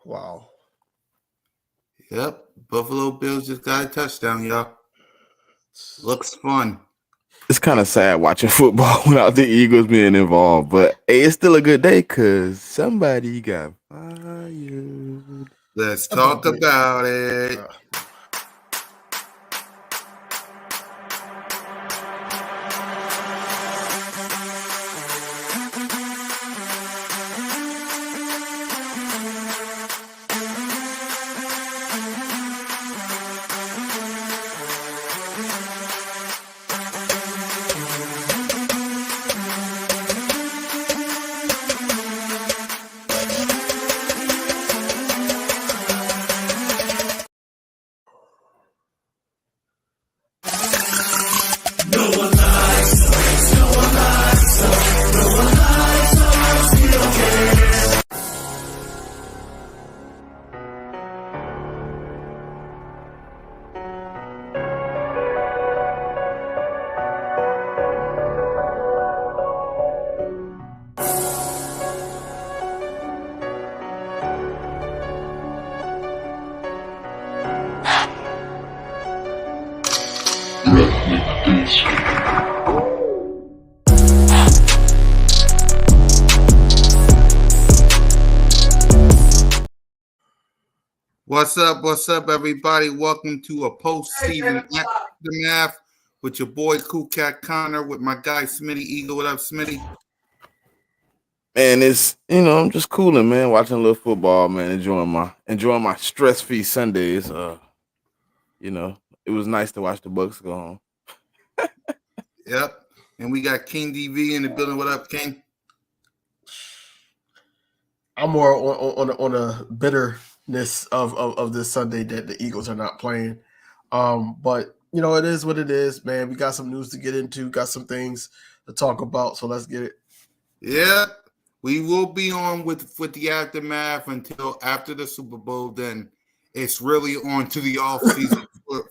Wow. Yep. Buffalo Bills just got a touchdown, y'all. Looks fun. It's kind of sad watching football without the Eagles being involved, but hey, it's still a good day because somebody got fired. Let's That's all talk great. about it. Uh, What's up, everybody? Welcome to a postseason aftermath with your boy Cool Cat Connor with my guy Smitty Eagle. What up, Smitty? And it's I'm just cooling, man, watching a little football, man, enjoying my stress-free Sundays. You know, it was nice to watch the Bucks go home. Yep. And we got King DV in the building. What up, King? I'm more on a bitterness of this Sunday that the Eagles are not playing. But it is what it is, man. We got some news to get into, got some things to talk about, so let's get it. Yeah. We will be on with the aftermath until after the Super Bowl. Then it's really on to the off season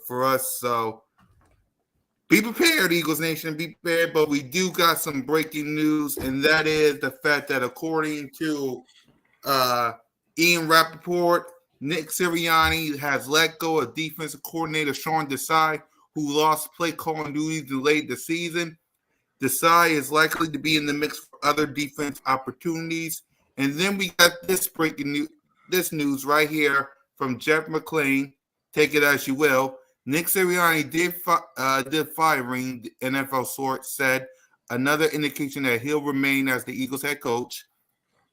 for us. So be prepared, Eagles Nation. Be prepared. But we do got some breaking news, and that is the fact that according to Ian Rappaport, Nick Sirianni has let go of defensive coordinator Sean Desai, who lost play calling duties delayed the season. Desai is likely to be in the mix for other defense opportunities. And then we got this news right here from Jeff McClain. Take it as you will. Nick Sirianni did firing, the NFL source said, another indication that he'll remain as the Eagles head coach.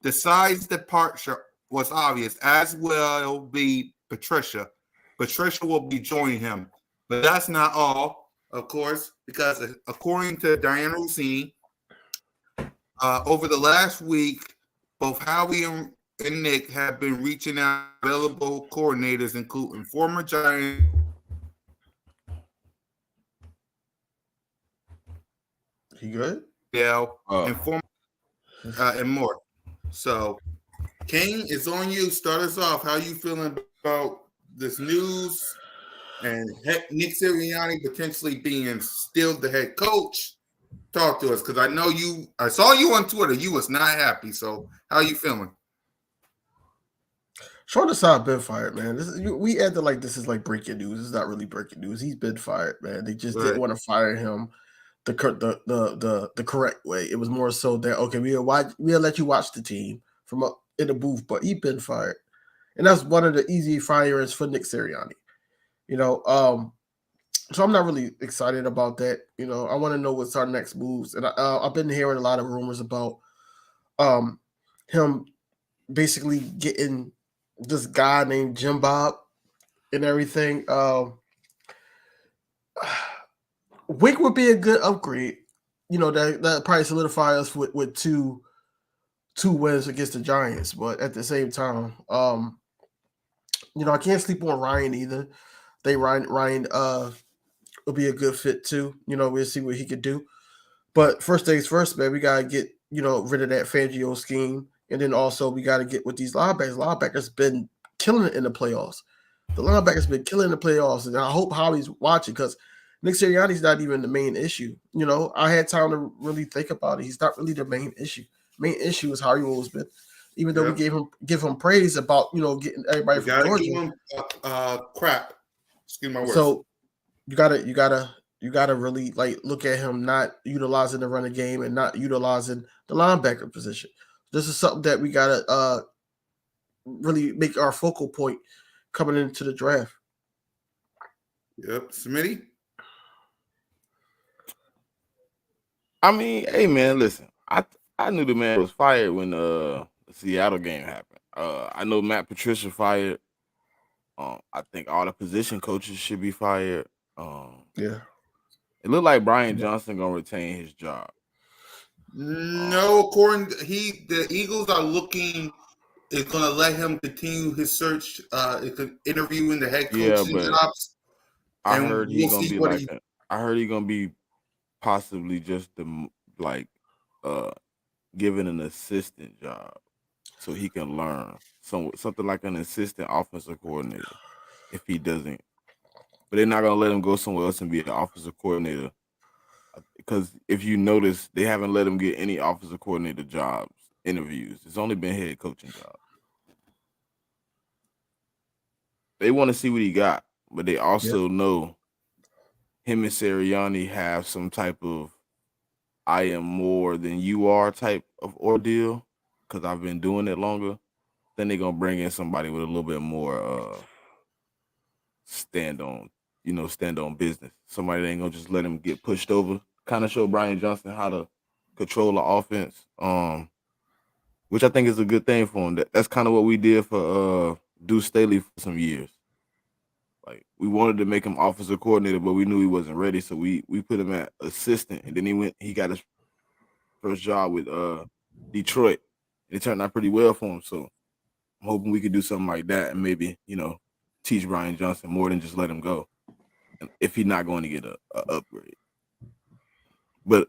Desai's departure was obvious, as will be Patricia. Patricia will be joining him. But that's not all, of course, because according to Diana Rossini, over the last week, both Howie and Nick have been reaching out to available coordinators, including former Giants. You good? And former and more. So, King, it's on you. Start us off. How you feeling about this news and Nick Sirianni potentially being still the head coach? Talk to us, because I saw you on Twitter. You was not happy. So, how you feeling? Sean Desai been fired, man. We acted like this is like breaking news. It's not really breaking news. He's been fired, man. They just didn't want to fire him the correct way. It was more so that okay, we'll let you watch the team from in the booth, but he's been fired, and that's one of the easy firings for Nick Sirianni. So I'm not really excited about that. I want to know what's our next moves, and I've been hearing a lot of rumors about him basically getting this guy named Jim Bob and everything. Wink would be a good upgrade. That probably solidify us with two wins against the Giants. But at the same time, I can't sleep on Ryan either. Ryan will be a good fit too. We'll see what he could do. But first things first, man, we gotta get rid of that Fangio scheme, and then also we gotta get with these linebackers. Linebackers been killing it in the playoffs. The linebackers been killing the playoffs, and I hope Howie's watching because Nick Sirianni's not even the main issue. I had time to really think about it. He's not really the main issue. Main issue is Howie always been. even though we give him praise about getting everybody from gotta Georgia. give him crap. Excuse my words. So you gotta really like look at him not utilizing the running game and not utilizing the linebacker position. This is something that we gotta really make our focal point coming into the draft. Yep, Smitty. I mean, hey man, listen. I knew the man was fired when the Seattle game happened. I know Matt Patricia fired. I think all the position coaches should be fired. Yeah. It looked like Brian Johnson gonna retain his job. No, according to the Eagles are looking is gonna let him continue his search, interviewing the head coaching jobs. I heard he's gonna be like I heard he's gonna be possibly just given an assistant job so he can learn something like an assistant offensive coordinator if he doesn't. But they're not gonna let him go somewhere else and be an offensive coordinator because if you notice, they haven't let him get any offensive coordinator jobs interviews. It's only been head coaching jobs. They want to see what he got, but they also know him and Sirianni have some type of I am more than you are type of ordeal because I've been doing it longer. Then they're gonna bring in somebody with a little bit more stand on business. Somebody that ain't gonna just let him get pushed over. Kind of show Brian Johnson how to control the offense, which I think is a good thing for him. That's kind of what we did for Deuce Staley for some years. Like we wanted to make him offensive coordinator, but we knew he wasn't ready, so we put him at assistant, and then he got his first job with Detroit. It turned out pretty well for him, so I'm hoping we could do something like that and maybe teach Brian Johnson more than just let him go, if he's not going to get a upgrade. But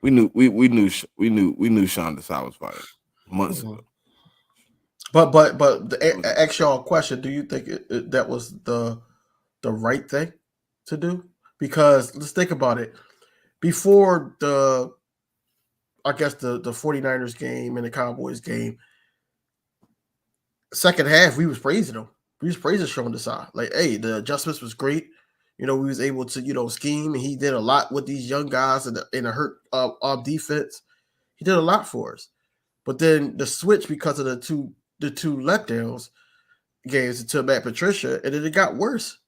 we knew Sean Desai was fired months ago. But the actual question: do you think that was the right thing to do? Because let's think about it. Before the 49ers game and the Cowboys game, second half we was praising them. We was praising Sean Desai. Like, hey, the adjustments was great. We was able to scheme, and he did a lot with these young guys in a hurt defense. He did a lot for us. But then the switch because of the two letdowns games to Matt Patricia, and then it got worse.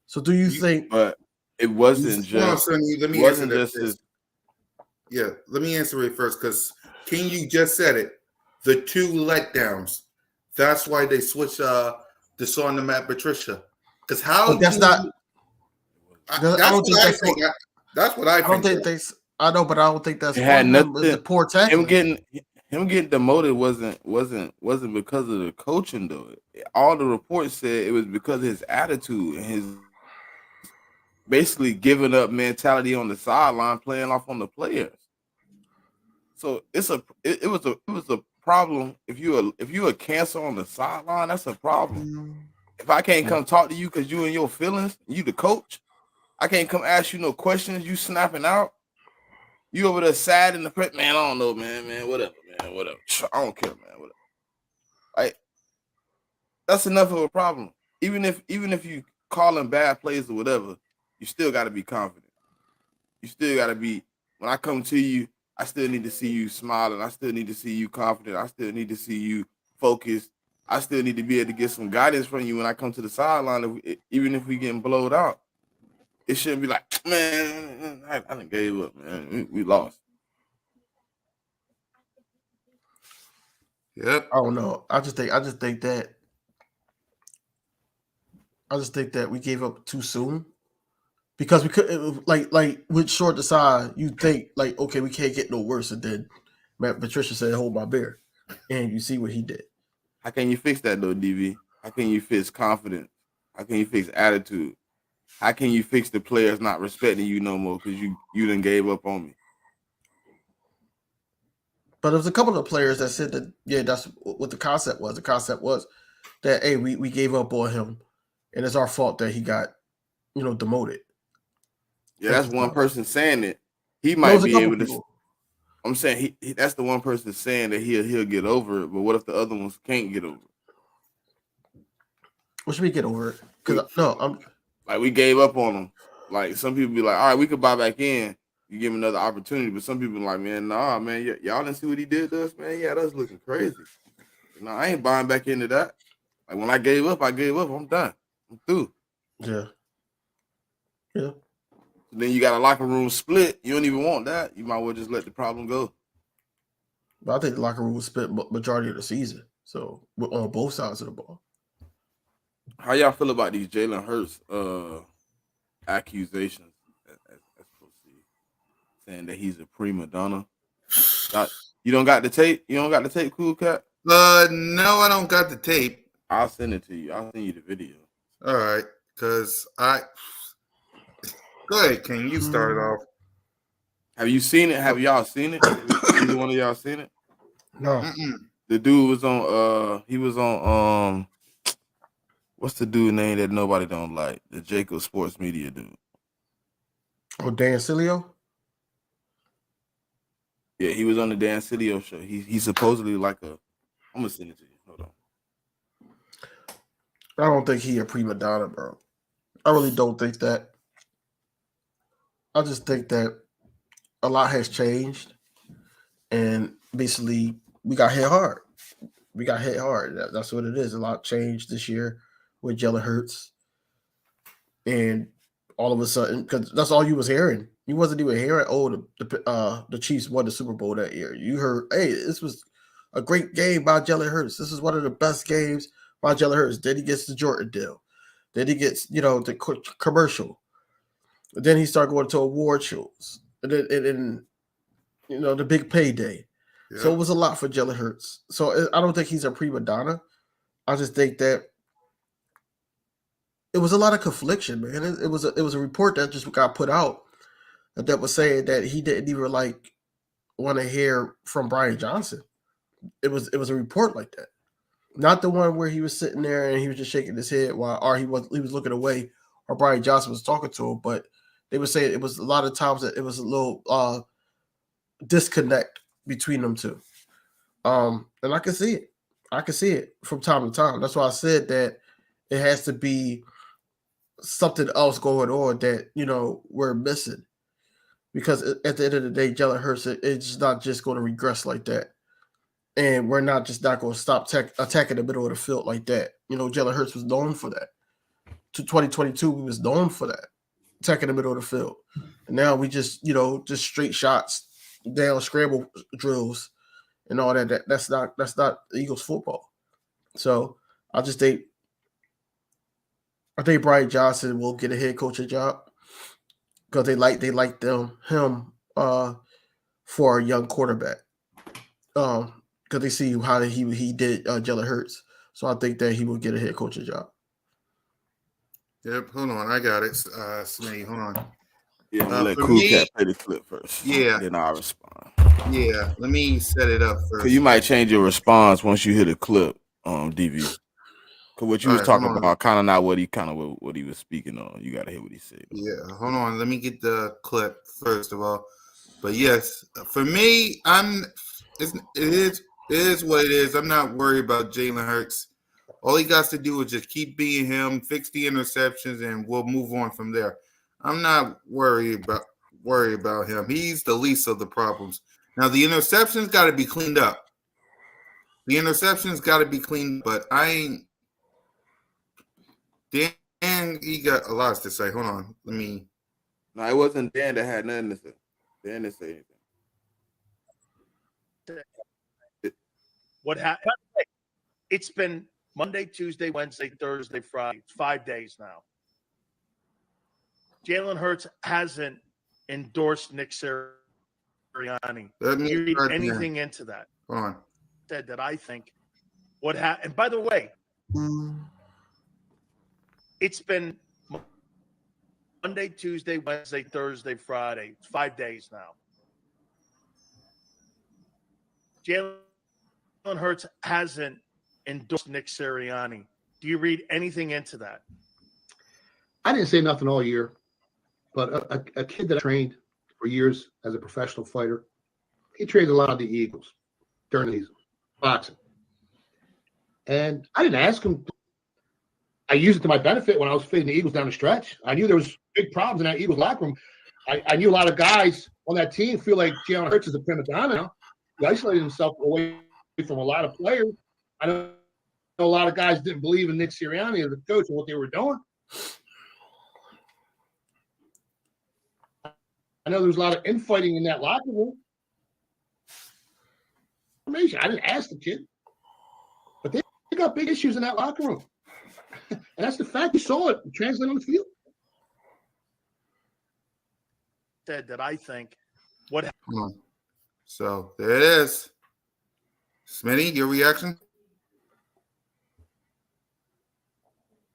So do you think? But it wasn't just. Let me answer that. Yeah, let me answer it first because King, you just said it. The two letdowns. That's why they switched Deshaun to Matt Patricia. Because how? But that's not. That's what I think. That's what I think. I know, but I don't think that's. It had nothing. The poor tackling. Him getting demoted wasn't because of the coaching though. All the reports said it was because of his attitude and his basically giving up mentality on the sideline, playing off on the players. So it was a problem. If you a cancer on the sideline, that's a problem. If I can't come talk to you because you in your feelings, you the coach, I can't come ask you no questions. You snapping out. You over there sad in the press, man. I don't know, man. Whatever, man. Whatever. I don't care, man. Whatever. Like that's enough of a problem. Even if you calling bad plays or whatever, you still got to be confident. You still got to be. When I come to you, I still need to see you smiling. I still need to see you confident. I still need to see you focused. I still need to be able to get some guidance from you when I come to the sideline, even if we getting blowed out. It shouldn't be like, man, I done gave up, man. We lost. Yep. I don't know. I just think that we gave up too soon because we could like with Short Desai, you think like, okay, we can't get no worse, and then Matt Patricia said, "Hold my beer," and you see what he did. How can you fix that though, DV? How can you fix confidence? How can you fix attitude? How can you fix the players not respecting you no more because you done gave up on me? But there's a couple of players that said that, yeah, that's what the concept was. The concept was that, hey, we gave up on him, and it's our fault that he got, demoted. Yeah, that's one person saying it. He might be able to. I'm saying that's the one person saying that he'll get over it, but what if the other ones can't get over it? What should we get over it? Because I'm like we gave up on him. Like some people be like, all right, we could buy back in. You give him another opportunity, but some people like, man, nah, man, y'all didn't see what he did to us, man. Yeah, that's looking crazy. No, I ain't buying back into that. Like when I gave up. I'm done. I'm through. Yeah. Then you got a locker room split. You don't even want that. You might well just let the problem go. But I think the locker room was split majority of the season. So we're on both sides of the ball. How y'all feel about these Jalen Hurts accusations as proceed, saying that he's a prima donna? You don't got the tape? You don't got the tape, Cool Cat? No, I don't got the tape. I'll send it to you. I'll send you the video. All right, because go ahead, King. You start off. Have you seen it? Have y'all seen it? Either one of y'all seen it? No. The dude was on. He was on. What's the dude name that nobody don't like? The Jacob Sports Media dude. Oh, Dan Cilio? Yeah, he was on the Dan Cilio show. He's supposedly like a. I'm gonna send it to you. Hold on. I don't think he a prima donna, bro. I really don't think that. I just think that a lot has changed, and basically we got hit hard. That's what it is. A lot changed this year with Jalen Hurts, and all of a sudden, because that's all you was hearing. You wasn't even hearing, the Chiefs won the Super Bowl that year. You heard, hey, this was a great game by Jalen Hurts. This is one of the best games by Jalen Hurts. Then he gets the Jordan deal. Then he gets, the commercial. Then he started going to award shows. And then the big payday. Yeah. So it was a lot for Jalen Hurts. So I don't think he's a prima donna. I just think that it was a lot of confliction, man. It was a report that just got put out that was saying that he didn't even want to hear from Brian Johnson. It was a report like that, not the one where he was sitting there and he was just shaking his head or he was looking away, or Brian Johnson was talking to him. But they were saying it was a lot of times that it was a little disconnect between them two. And I can see it. I can see it from time to time. That's why I said that it has to be something else going on that we're missing. Because at the end of the day, Jalen Hurts, it's not just going to regress like that. And we're not going to stop attacking the middle of the field like that. Jalen Hurts was known for that. To 2022, we was known for that, attacking the middle of the field. And now we just straight shots, down scramble drills, and all that. That's not Eagles football. So I think Brian Johnson will get a head coaching job because they like him for a young quarterback. Because they see how he did Jalen Hurts. So I think that he will get a head coaching job. Yep, hold on. I got it. Smitty, hold on. Yeah, let Cool Cat play the clip first. Yeah. Then I'll respond. Yeah, let me set it up first. So you might change your response once you hit a clip, DV. Because what you was talking about, kind of not what he was speaking on. You got to hear what he said. Yeah, hold on. Let me get the clip first of all. But yes, for me, it is what it is. I'm not worried about Jalen Hurts. All he got to do is just keep being him, fix the interceptions, and we'll move on from there. I'm not worried about him. He's the least of the problems. Now, the interceptions got to be cleaned up. But I ain't. Dan, he got a lot to say. Hold on. Let me. No, it wasn't Dan that had nothing to say. Dan didn't say anything. What happened? It's been Monday, Tuesday, Wednesday, Thursday, Friday. It's 5 days now. Jalen Hurts hasn't endorsed Nick Sirianni. Do you read anything into that? Hold on. Said that I think what happened. And by the way, it's been Monday, Tuesday, Wednesday, Thursday, Friday. It's 5 days now. Jalen Hurts hasn't endorsed Nick Sirianni. Do you read anything into that? I didn't say nothing all year, but a kid that I trained for years as a professional fighter, he traded a lot of the Eagles during the season, boxing. And I didn't ask him. I used it to my benefit when I was fading the Eagles down the stretch. I knew there was big problems in that Eagles locker room. I knew a lot of guys on that team feel like Jalen Hurts is a prima donna now. He isolated himself away from a lot of players. I know a lot of guys didn't believe in Nick Sirianni as a coach and what they were doing. I know there was a lot of infighting in that locker room. I didn't ask the kid, but they got big issues in that locker room. And that's the fact. You saw it translate on the field. Said that I think what happened. So there it is. Smitty, your reaction?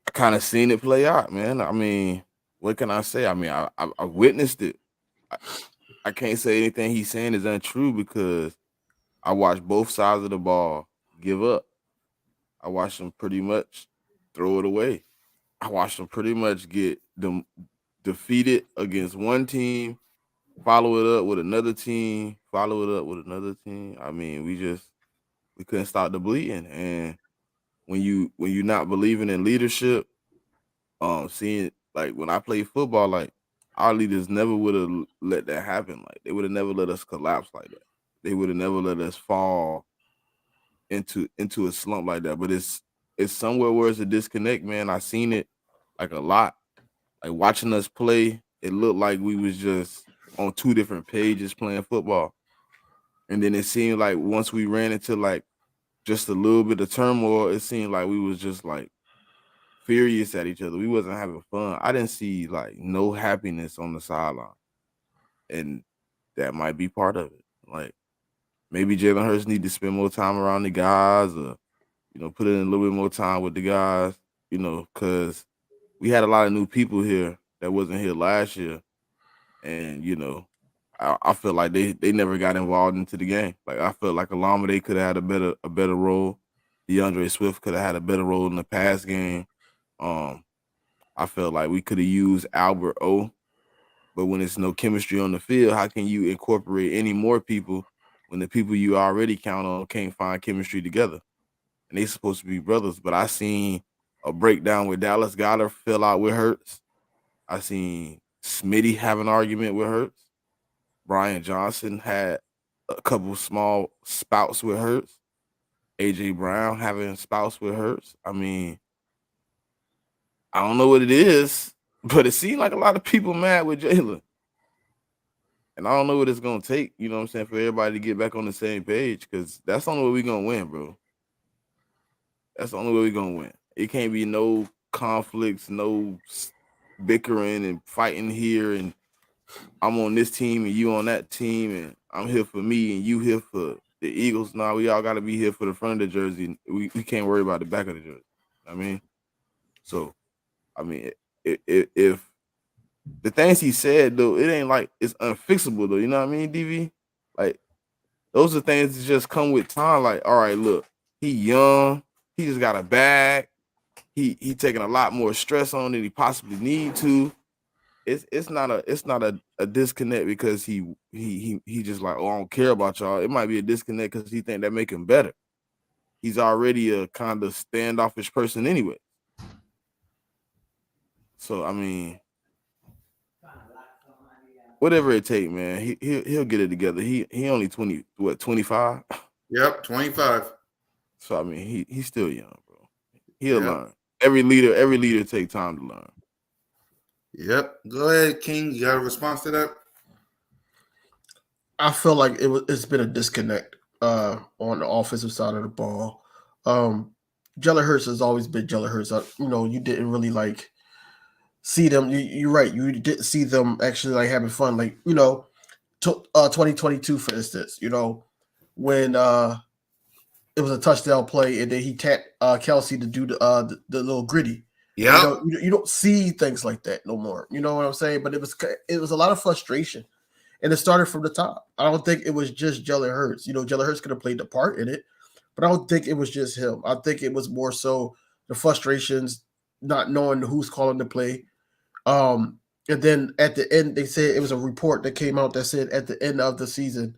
I kind of seen it play out, man. I mean, what can I say? I mean, I witnessed it. I can't say anything he's saying is untrue because I watched both sides of the ball give up. I watched them pretty much throw it away. I watched them pretty much get them defeated against one team, follow it up with another team, follow it up with another team. I mean, we couldn't stop the bleeding. And when you're not believing in leadership, seeing like when I played football, like our leaders never would have let that happen. Like they would have never let us collapse like that. They would have never let us fall into a slump like that. But it's somewhere where it's a disconnect, man. I seen it like a lot. Like watching us play, it looked like we was just on two different pages playing football. And then it seemed like once we ran into like just a little bit of turmoil, it seemed like we was just like furious at each other. We wasn't having fun. I didn't see like no happiness on the sideline. And that might be part of it. Like maybe Jalen Hurts need to spend more time around the guys or, put in a little bit more time with the guys, because we had a lot of new people here that wasn't here last year. And, I feel like they never got involved into the game. Like I felt like Alameda could have had a better role. DeAndre Swift could have had a better role in the pass game. I felt like we could have used Albert O, but when it's no chemistry on the field, how can you incorporate any more people when the people you already count on can't find chemistry together? And they supposed to be brothers, but I seen a breakdown with Dallas Goedert fell out with Hurts. I seen Smitty have an argument with Hurts. Brian Johnson had a couple small spouts with Hurts. AJ Brown having spouts with Hurts. I mean, I don't know what it is, but it seemed like a lot of people mad with Jalen. And I don't know what it's going to take, you know what I'm saying, for everybody to get back on the same page because that's the only way we're going to win, bro. That's the only way we're going to win. It can't be no conflicts, no bickering and fighting here and I'm on this team and you on that team and I'm here for me and you here for the Eagles. Nah, we all got to be here for the front of the jersey. We can't worry about the back of the jersey. I mean, so, I mean, if the things he said, though, it ain't like it's unfixable, though. You know what I mean, DV? Like, those are things that just come with time. Like, all right, look, he young. He just got a bag. He taking a lot more stress on than he possibly need to. It's not a disconnect because he just like, oh, I don't care about y'all. It might be a disconnect because he think that make him better. He's already a kind of standoffish person anyway. So I mean, whatever it take, man, he'll get it together. He only 25? Yep, 25. So I mean, he's still young, bro. He'll learn. Every leader take time to learn. Yep. Go ahead, King. You got a response to that? I feel like it's been a disconnect on the offensive side of the ball. Jalen Hurts has always been Jalen Hurts. You didn't really like see them. You're right. You didn't see them actually like having fun. Like 2022, for instance. When it was a touchdown play and then he tapped Kelsey to do the little gritty. Yeah. You don't see things like that no more. You know what I'm saying? But it was a lot of frustration. And it started from the top. I don't think it was just Jalen Hurts. Jalen Hurts could have played the part in it, but I don't think it was just him. I think it was more so the frustrations, not knowing who's calling the play. And then at the end, they said it was a report that came out that said at the end of the season,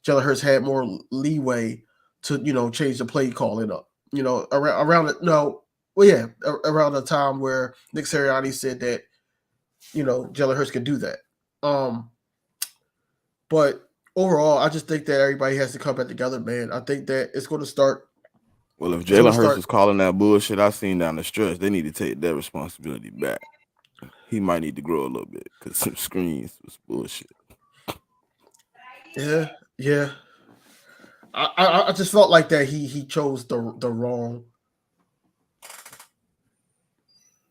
Jalen Hurts had more leeway to, change the play calling up. Around the time where Nick Sirianni said that, Jalen Hurts could do that. But overall, I just think that everybody has to come back together, man. I think that it's going to start. Well, if Jalen Hurts was calling that bullshit I seen down the stretch, they need to take that responsibility back. He might need to grow a little bit because some screens was bullshit. Yeah. I just felt like that he chose the wrong.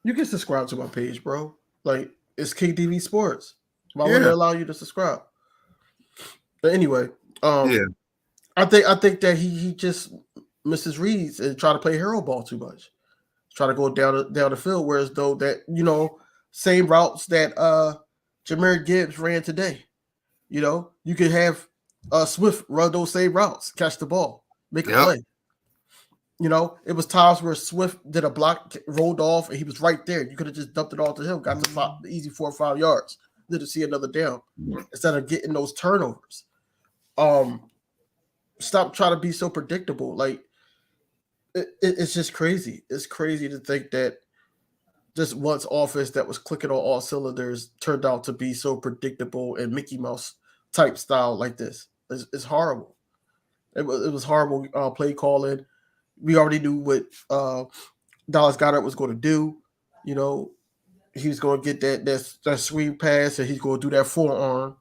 You can subscribe to my page, bro. Like, it's King DV Sports. Why would they allow you to subscribe? But anyway, I think that he just misses reads and try to play hero ball too much. Try to go down the field, whereas though that, same routes that Jahmyr Gibbs ran today. You could have Swift run those same routes, catch the ball, make a play. It was times where Swift did a block, rolled off, and he was right there. You could have just dumped it all to him, got the easy 4 or 5 yards, didn't see another down instead of getting those turnovers. Stop trying to be so predictable. Like, it's just crazy. It's crazy to think that this once offense that was clicking on all cylinders turned out to be so predictable and Mickey Mouse type style like this. It's horrible. It was horrible play calling. We already knew what Dallas Goedert was going to do. He was going to get that screen pass and he's going to do that forearm.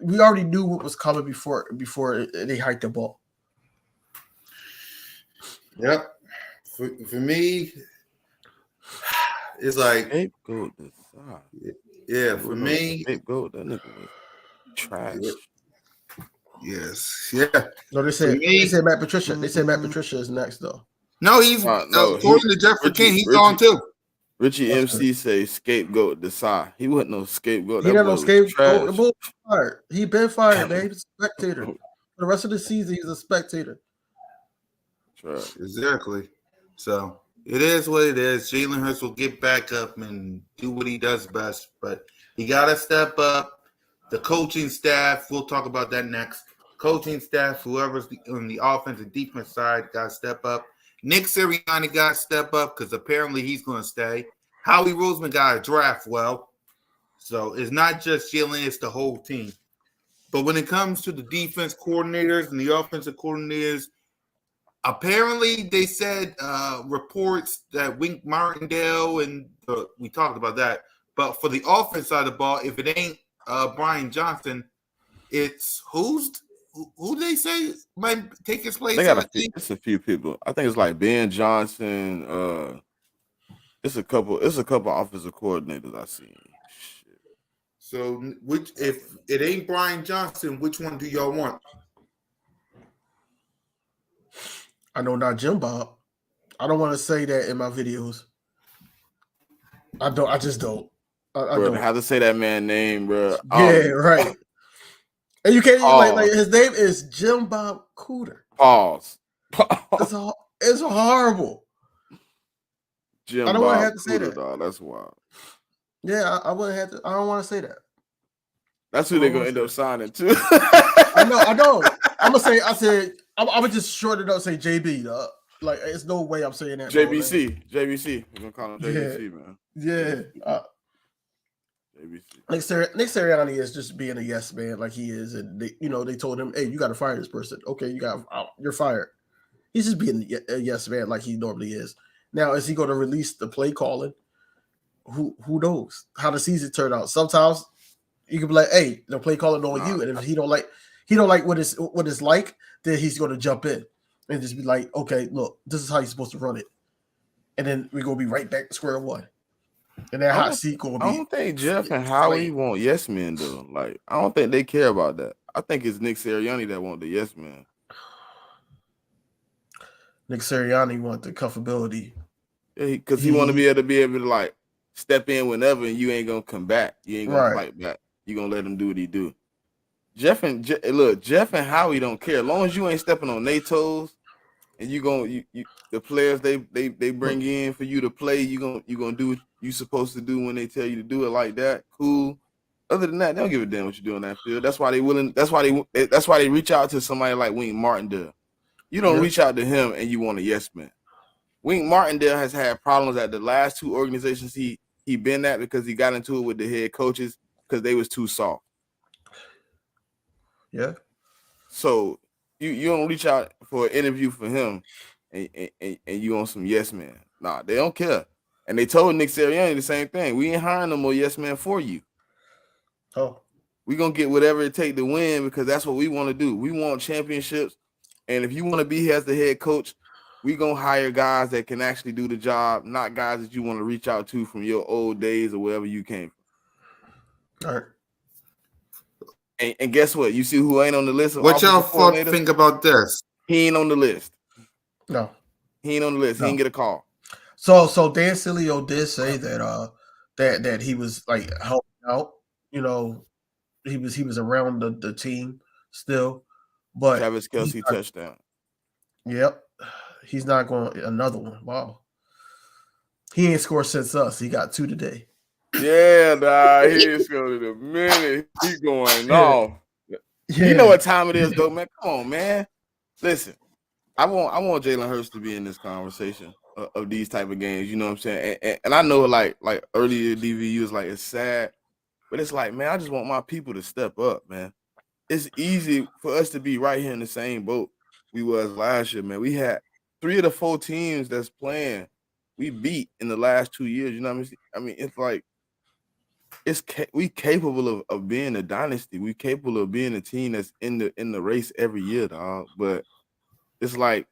We already knew what was coming before they hiked the ball. Yep. For me, it's like scapegoat. Yeah, for me, scapegoat. That nigga was trash. Yes, yeah. No, they said Matt Patricia. They said Matt Patricia is next though. No, he's according to Jeffrey King, he's on too. Richie MC say scapegoat Desai. He wasn't no scapegoat. He not no scapegoat. The bull fired. He been fired, man. He's a spectator. For the rest of the season, he's a spectator. Right. Exactly. So it is what it is. Jalen Hurts will get back up and do what he does best, but he got to step up. The coaching staff, we'll talk about that next. Coaching staff, whoever's on the offense and defense side, got to step up. Nick Sirianni got to step up because apparently he's going to stay. Howie Roseman got to draft well. So it's not just Jalen, it's the whole team. But when it comes to the defense coordinators and the offensive coordinators, apparently they said reports that Wink Martindale and we talked about that. But for the offense side of the ball, if it ain't Brian Johnson, it's who they say might take his place. They got a few people. I think it's like Ben Johnson. It's a couple offensive coordinators I seen. Shit. So if it ain't Brian Johnson, which one do y'all want? I know not Jim Bob. I don't want to say that in my videos. I don't. I just don't. I don't have to say that man's name, bro. Yeah, right. And you can't like his name is Jim Bob Cooter. Pause. It's horrible. Jim I don't want to have to Cooter, say that. Dog. That's wild. Yeah, I wouldn't have to. I don't want to say that. That's who they're gonna end up signing too. I know. I'm gonna say. I'm gonna just shorten it up. And say JB. Like, it's no way I'm saying that. JBC. We're gonna call him JBC, man. Yeah. JBC. Nick Sirianni is just being a yes man, like he is, and they told him, "Hey, you got to fire this person." Okay, you're fired. He's just being a yes man, like he normally is. Now, is he going to release the play calling? Who knows how the season turned out? Sometimes you can be like, "Hey, the play calling on you," and if he don't like what it's like, then he's going to jump in and just be like, "Okay, look, this is how you're supposed to run it," and then we're going to be right back to square one. And that hot seat going to be. I don't think Jeff and Howie want yes men though. Like, I don't think they care about that. I think it's Nick Sirianni that want the yes man. Nick Sirianni want the comfortability. Yeah, because he want to be able to like step in whenever, and you ain't gonna come back. You ain't gonna fight back. You gonna let him do what he do. Jeff and Howie don't care. As long as you ain't stepping on their toes, and the players they bring in for you to play, you gonna do what you supposed to do when they tell you to do it like that. Cool. Other than that, they don't give a damn what you do on that field. That's why they willing. That's why they reach out to somebody like Wink Martindale. You don't reach out to him and you want a yes man. Wink Martindale has had problems at the last two organizations he been at because he got into it with the head coaches because they was too soft. Yeah. So you don't reach out for an interview for him and you want some yes man. Nah, they don't care. And they told Nick Sirianni the same thing. We ain't hiring no more yes man for you. Oh. We're gonna get whatever it takes to win because that's what we want to do. We want championships. And if you want to be here as the head coach, we're gonna hire guys that can actually do the job, not guys that you want to reach out to from your old days or wherever you came from. All right. And guess what? You see who ain't on the list? What y'all think about this? He ain't on the list. No. He ain't on the list. No. He didn't get a call. So Dan Sileo did say that that he was like helping out. You know, he was around the team still, but Travis Kelce touchdown. Yep, he's not going another one. Wow, he ain't scored since us. He got 2 today. Yeah, nah, he ain't scored in a minute. He going off. Yeah. You know what time it is, though, man. Come on, man. Listen, I want Jalen Hurts to be in this conversation of these type of games. You know what I'm saying? And I know, like earlier, DVU was like, it's sad, but it's like, man, I just want my people to step up, man. It's easy for us to be right here in the same boat we was last year, man. We had 3 of the 4 teams that's playing we beat in the last 2 years. You know what I mean? It's like we capable of being a dynasty. We capable of being a team that's in the race every year, dog. But it's like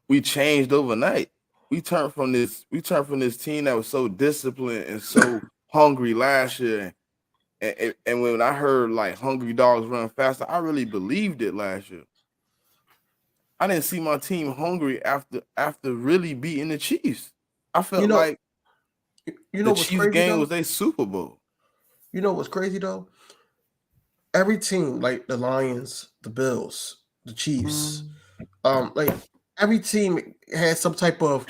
we changed overnight. We turned from this team that was so disciplined and so hungry last year. And when I heard like hungry dogs run faster, I really believed it last year. I didn't see my team hungry after really beating the Chiefs. I felt like the Chiefs game was a Super Bowl. You know what's crazy though? Every team, like the Lions, the Bills, the Chiefs, like every team had some type of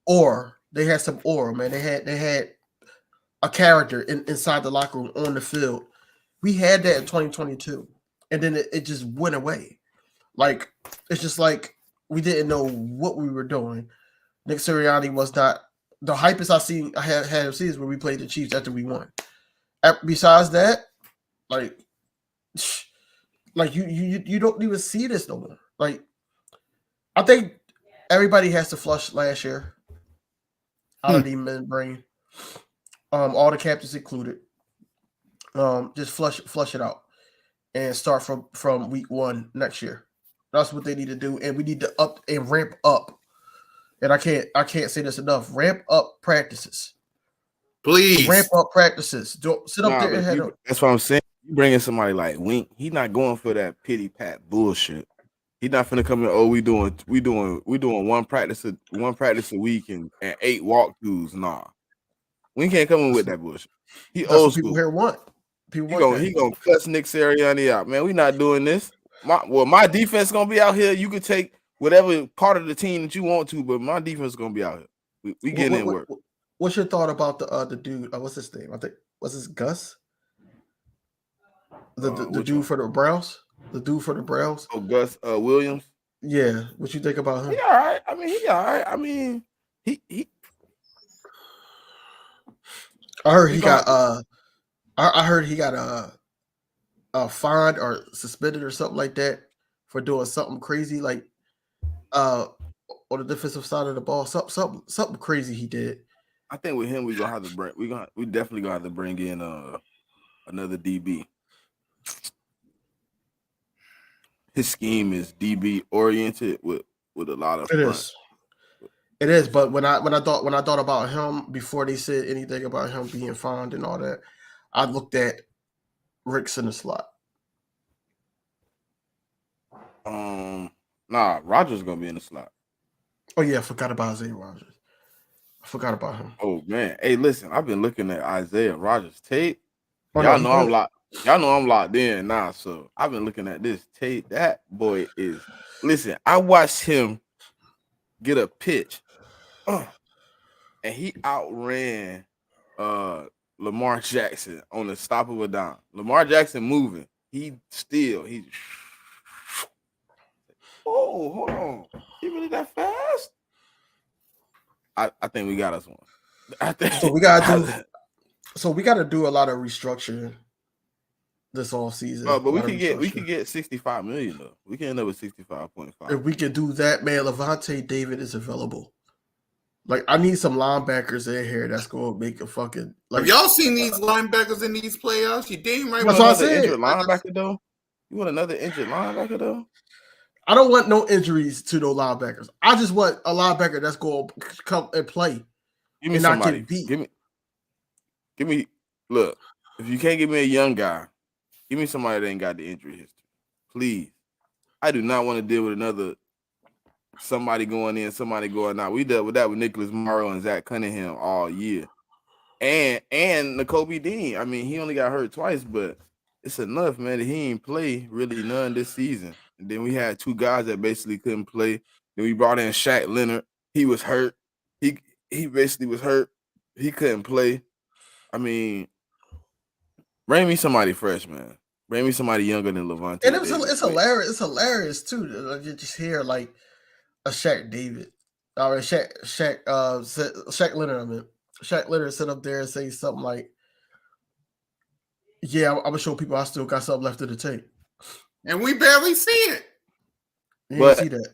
or they had some aura, man. They had a character inside the locker room on the field. We had that in 2022, and then it just went away. Like it's just like we didn't know what we were doing. Nick Sirianni was not the hypest I had him see is when we played the Chiefs after we won. Besides that, like you don't even see this no more. Like I think everybody has to flush last year out of the men's brain. All the captains included. Just flush it out and start from week 1 next year. That's what they need to do, and we need to up and ramp up. And I can't say this enough. Ramp up practices. Please. Ramp up practices. Don't sit up there and head up. That's what I'm saying. You bringing somebody like Wink, he's not going for that pity pat bullshit. He's not finna come in. Oh, we doing one practice a week and 8 walkthroughs. Nah, we can't come in with that bullshit. He old school. People here want. He gonna cuss Nick Sirianni out, man. We not doing this. My defense gonna be out here. You can take whatever part of the team that you want to, but my defense is gonna be out here. We getting in work. What's your thought about the dude? What's his name? I think what's his Gus? The dude for the Browns. The dude for the Browns. Oh, Gus Williams. Yeah. What you think about him? He all right. He all right. He. I heard he got I heard he got fined or suspended or something like that for doing something crazy like on the defensive side of the ball. Something crazy he did. I think with him we definitely gonna have to bring in another DB. His scheme is DB oriented with a lot of front. It is, but when I thought about him before they said anything about him being fined and all that, I looked at Rick's in the slot. Nah, Rodgers gonna be in the slot. Oh yeah, I forgot about Isaiah Rodgers. I forgot about him. Oh man, hey, listen, I've been looking at Isaiah Rodgers tape. Y'all know I'm locked in now, so I've been looking at this tape. That boy is. Listen, I watched him get a pitch, and he outran Lamar Jackson on the stop of a dime. Lamar Jackson moving. He's oh, hold on. He really that fast? I think we got us one. I think So we gotta do a lot of restructuring this off season. but we could get 65 million though. We can end up with 65.5. If we can do that, man, Levante David is available. Like, I need some linebackers in here that's gonna make a fucking like. Have y'all seen these linebackers in these playoffs? You damn right. That's what I Another said. injured linebacker though. You want another injured linebacker though? I don't want no injuries to no linebackers. I just want a linebacker that's going to come and play. Give me and somebody. Not get beat. Give me. Look, if you can't give me a young guy, give me somebody that ain't got the injury history, please. I do not want to deal with another somebody going in, somebody going out. We dealt with that with Nicholas Morrow and Zach Cunningham all year, and Nakobe Dean. I mean, he only got hurt twice, but it's enough, man. That he ain't play really none this season. And then we had two guys that basically couldn't play. Then we brought in Shaq Leonard. He was hurt. He basically was hurt. He couldn't play. I mean, bring me somebody fresh, man. Bring me somebody younger than Levante. And it's hilarious. It's hilarious too. You just hear like a Shaq David or Shaq Leonard. I mean, Shaq Leonard sit up there and say something like, "Yeah, I'm gonna show people I still got something left in the tank." And we barely see it. You didn't see that.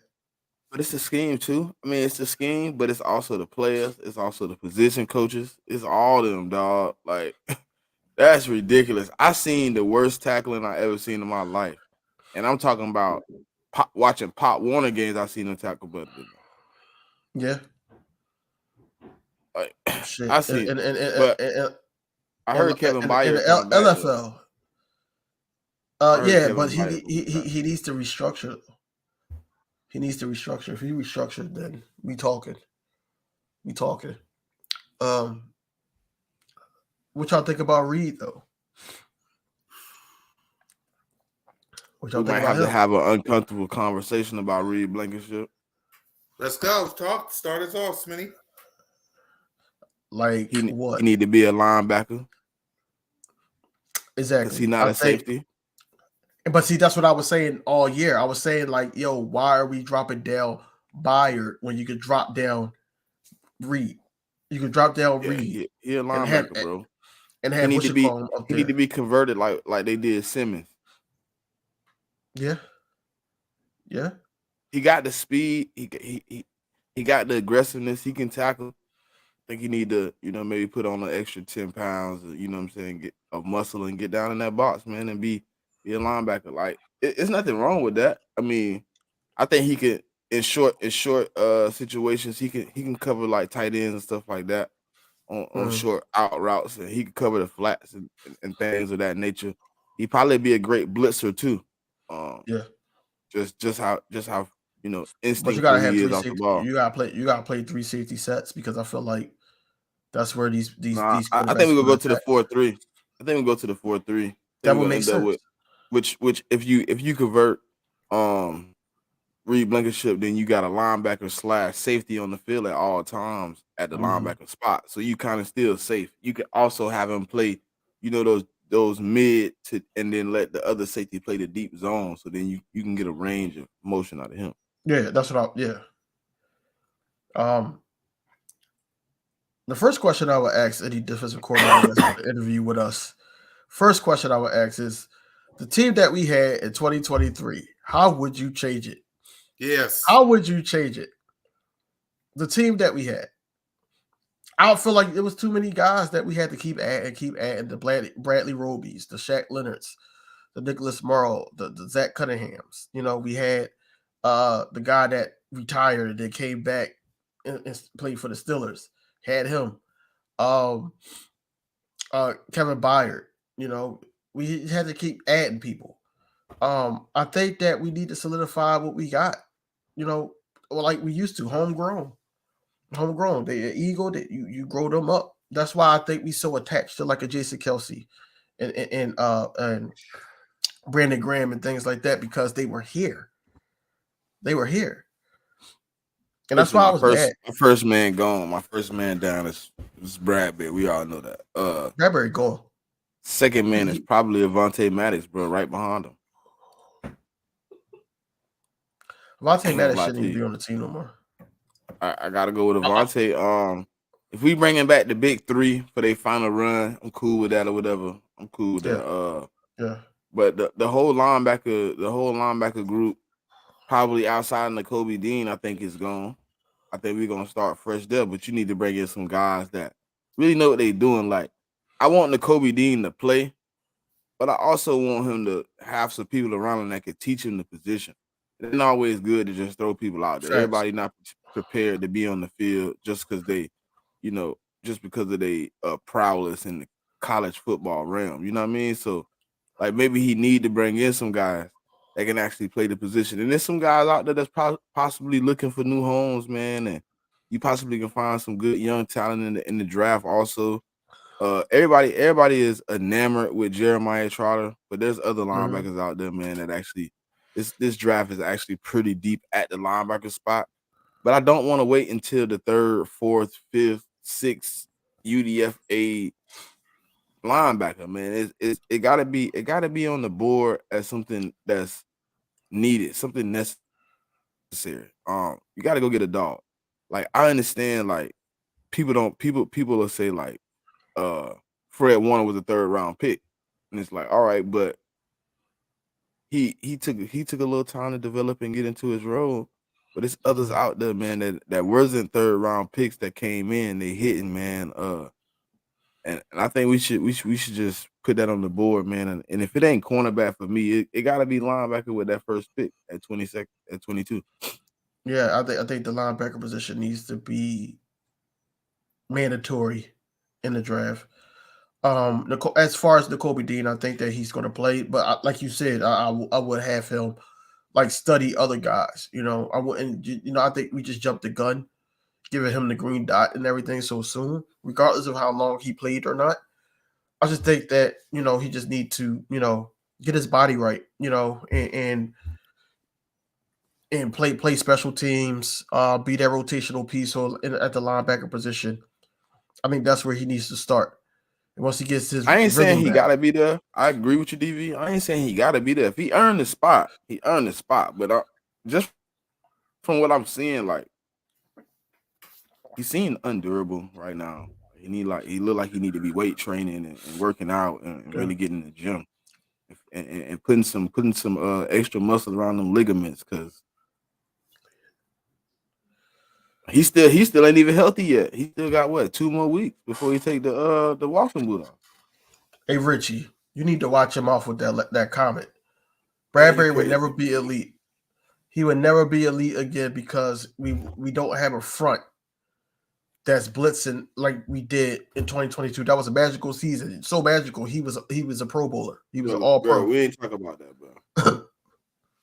But it's a scheme too. I mean, it's a scheme, but it's also the players. It's also the position coaches. It's all of them, dog. Like, that's ridiculous. I seen the worst tackling I ever seen in my life. And I'm talking about watching Pop Warner games. I seen them tackle better than them. Yeah. Like, shit. I see. I heard Kevin Byard in the LFL. Yeah, but he needs to restructure. He needs to restructure. If he restructured, then we talking. What y'all think about Reed though? We might have to have an uncomfortable conversation about Reed Blankenship. Let's go. Talk. Start us off, Smitty. Like what? He need to be a linebacker. Exactly. Is he not a safety? But see, that's what I was saying all year. I was saying, like, yo, why are we dropping down Byard when you could drop down Reed? You could drop down Reed. He a linebacker, bro. And have he need to be converted like they did Simmons. Yeah. He got the speed. He got the aggressiveness. He can tackle. I think he need to, maybe put on an extra 10 pounds, get of muscle and get down in that box, man, and be a linebacker. Like, it's nothing wrong with that. I mean, I think he can in short situations, he can cover like tight ends and stuff like that on short out routes, and he can cover the flats and things of that nature. He'd probably be a great blitzer too. Just how instinct. But you gotta have 3 safety. You gotta play 3 safety sets because I feel like that's where these. I think we will go to the 4-3. I think we go to the 4-3. That would make sense. Which if you convert Reed Blankenship, then you got a linebacker / safety on the field at all times at the linebacker spot. So you kind of still safe. You can also have him play, those mid to, and then let the other safety play the deep zone. So then you can get a range of motion out of him. Yeah, that's what the first question I would ask any defensive coordinator that's going to interview with us, first question I would ask is, the team that we had in 2023, how would you change it? Yes. How would you change it? The team that we had. I don't feel like there was too many guys that we had to keep adding. The Bradley Robies, the Shaq Leonards, the Nicholas Morrow, the Zach Cunninghams. We had the guy that retired and then came back and played for the Steelers. Had him. Kevin Byard. We had to keep adding people. I think that we need to solidify what we got. Like we used to, homegrown. They ego that you grow them up. That's why I think we so attached to like a Jason Kelsey and Brandon Graham and things like that, because they were here. And that's why I was mad. My first man gone. My first man down is Bradbury. We all know that. Bradbury gone. Second man is probably Avonte Maddox, bro, right behind him. Avonte Maddox shouldn't even be on the team no more. I gotta go with Avonte. If we bringing back the big three for their final run, I'm cool with that or whatever. I'm cool with that. Yeah. But the whole linebacker group, probably outside of Kobe Dean, I think is gone. I think we're gonna start fresh there, but you need to bring in some guys that really know what they're doing. Like, I want Kobe Dean to play, but I also want him to have some people around him that can teach him the position. It ain't always good to just throw people out there. Everybody not prepared to be on the field just because they, just because of their prowess in the college football realm. You know what I mean? So, like, maybe he need to bring in some guys that can actually play the position. And there's some guys out there that's possibly looking for new homes, man. And you possibly can find some good young talent in the draft also. Everybody is enamored with Jeremiah Trotter, but there's other linebackers out there, man, that actually this draft is actually pretty deep at the linebacker spot. But I don't want to wait until the 3rd, 4th, 5th, 6th UDFA linebacker, man. It gotta be on the board as something that's needed, something necessary. You gotta go get a dog. Like, I understand, like, people will say, like, Fred Warner was a 3rd round pick, and it's like, all right, but he took a little time to develop and get into his role. But there's others out there, man, that wasn't 3rd round picks that came in, they hitting, man. And I think we should just put that on the board, man. And if it ain't cornerback for me, it gotta be linebacker with that first pick at 22nd, at 22. Yeah, I think the linebacker position needs to be mandatory in the draft. As far as Kobe Dean, I think that he's going to play, but like you said, I would have him like study other guys. I wouldn't. I think we just jumped the gun, giving him the green dot and everything so soon, regardless of how long he played or not. I just think that he just need to get his body right, and play special teams, be that rotational piece at the linebacker position. I think that's where he needs to start. And once he gets his, I ain't saying he gotta be there. I agree with you, DV. I ain't saying he gotta be there. If he earned the spot, he earned the spot. But just from what I'm seeing, like, he seemed undurable right now. He look like he need to be weight training and working out and really getting in the gym and putting some extra muscle around them ligaments, because he still ain't even healthy yet. He still got 2 more weeks before he take the walking boot off. Hey Richie, you need to watch him off with that comment. Bradbury would never be elite. He would never be elite again because we don't have a front that's blitzing like we did in 2022. That was a magical season. So magical. He was a Pro Bowler. He was an All Pro. We ain't talking about that, bro.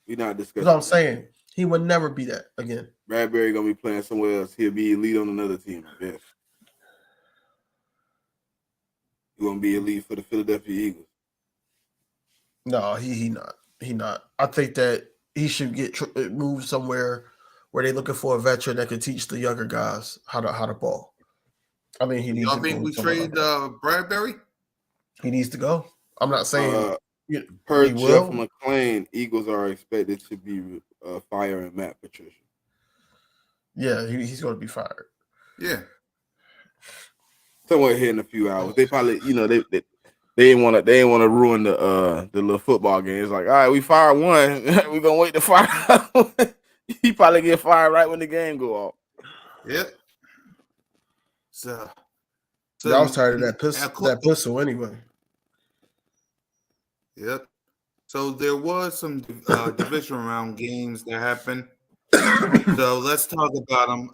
We not discussing. That's what I'm saying. He would never be that again. Bradbury gonna be playing somewhere else. He'll be elite on another team, I guess. He gonna be elite for the Philadelphia Eagles. No, he not. He not. I think that he should get moved somewhere where they're looking for a veteran that can teach the younger guys how to ball. I mean, he needs. Y'all think we trade Bradbury? He needs to go. I'm not saying. Per Jeff McClain, Eagles are expected to be firing Matt Patricia. Yeah, he's going to be fired. Yeah. Somewhere here in a few hours. They probably, they didn't want to ruin the little football game. It's like, all right, we fired one. We're gonna wait to fire. He probably get fired right when the game go off. Yep. So I was tired of that pistol anyway. Yep. So there was some division round games that happened. So let's talk about them.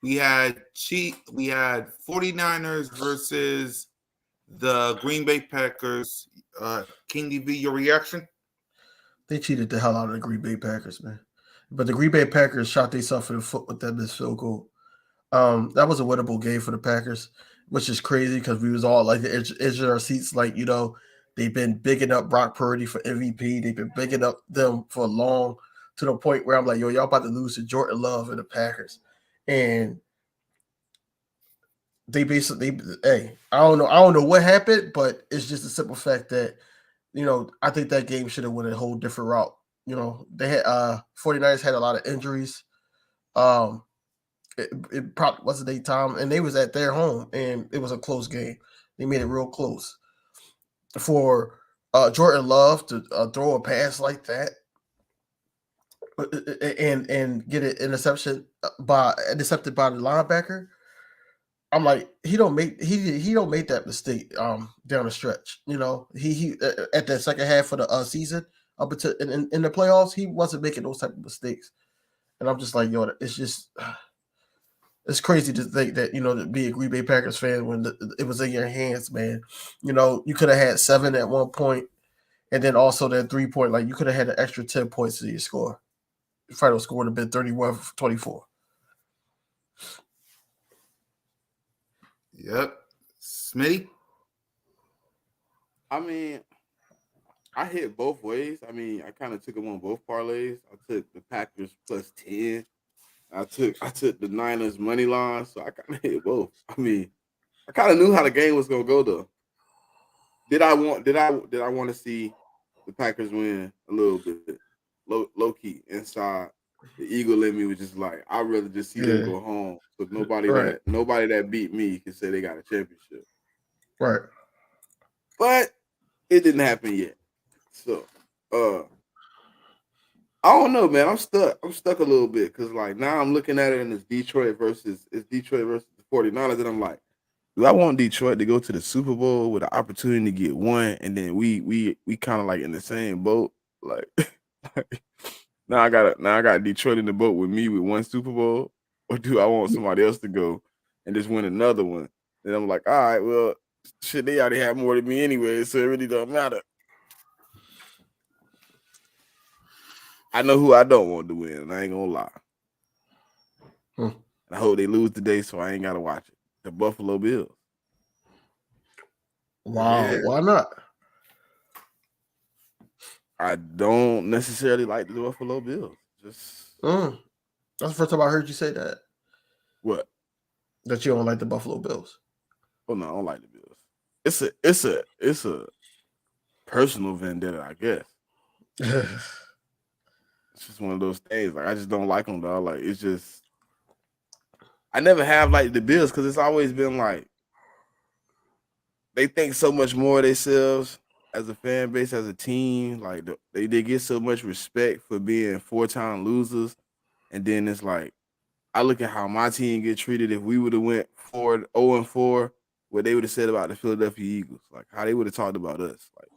We had 49ers versus the Green Bay Packers. King DV, your reaction? They cheated the hell out of the Green Bay Packers, man. But the Green Bay Packers shot themselves in the foot with that missed field goal. That was a winnable game for the Packers, which is crazy because we was all like the edge of our seats, like, they've been bigging up Brock Purdy for MVP. They've been bigging up them for a long to the point where I'm like, yo, y'all about to lose to Jordan Love and the Packers, and they basically, hey, I don't know what happened, but it's just a simple fact that, I think that game should have went a whole different route. They had 49ers had a lot of injuries. It probably wasn't their time, and they was at their home, and it was a close game. They made it real close. For Jordan Love to throw a pass like that and get an intercepted by the linebacker, I'm like, he don't make that mistake down the stretch. He at the second half of the season up until in the playoffs, he wasn't making those type of mistakes. And I'm just like, yo, it's just it's crazy to think that, to be a Green Bay Packers fan when it was in your hands, man. You could have had 7 at one point, and then also that 3-point, like you could have had an extra 10 points to your score. The final score would have been 31-24. Yep. Smitty? I mean, I hit both ways. I mean, I kind of took them on both parlays. I took the Packers plus 10. I took the Niners money line, so I kind of hit both. I mean, I kind of knew how the game was gonna go though. Did I want to see the Packers win a little bit? Low key inside. The Eagle in me was just like, I'd rather just see them go home. So nobody that beat me can say they got a championship. Right. But it didn't happen yet. So I don't know, man. I'm stuck a little bit because like now I'm looking at it and it's Detroit versus the 49ers, and I'm like, do I want Detroit to go to the Super Bowl with the opportunity to get one, and then we kind of like in the same boat, like now I got Detroit in the boat with me with one Super Bowl, or do I want somebody else to go and just win another one? And I'm like, all right, well, shit, they already have more than me anyway, so it really don't matter. I know who I don't want to win, and I ain't gonna lie. And I hope they lose today, so I ain't gotta watch it. The Buffalo Bills. Wow, yeah. Why not? I don't necessarily like the Buffalo Bills. Just that's the first time I heard you say that. What? That you don't like the Buffalo Bills. Oh no, I don't like the Bills. It's a personal vendetta, I guess. It's just one of those things. Like I just don't like them, dog. Like it's just I never have liked the Bills because it's always been like they think so much more of themselves as a fan base, as a team. Like they get so much respect for being 4-time losers, and then it's like I look at how my team get treated if we would have went 0-4, what they would have said about the Philadelphia Eagles, like how they would have talked about us, like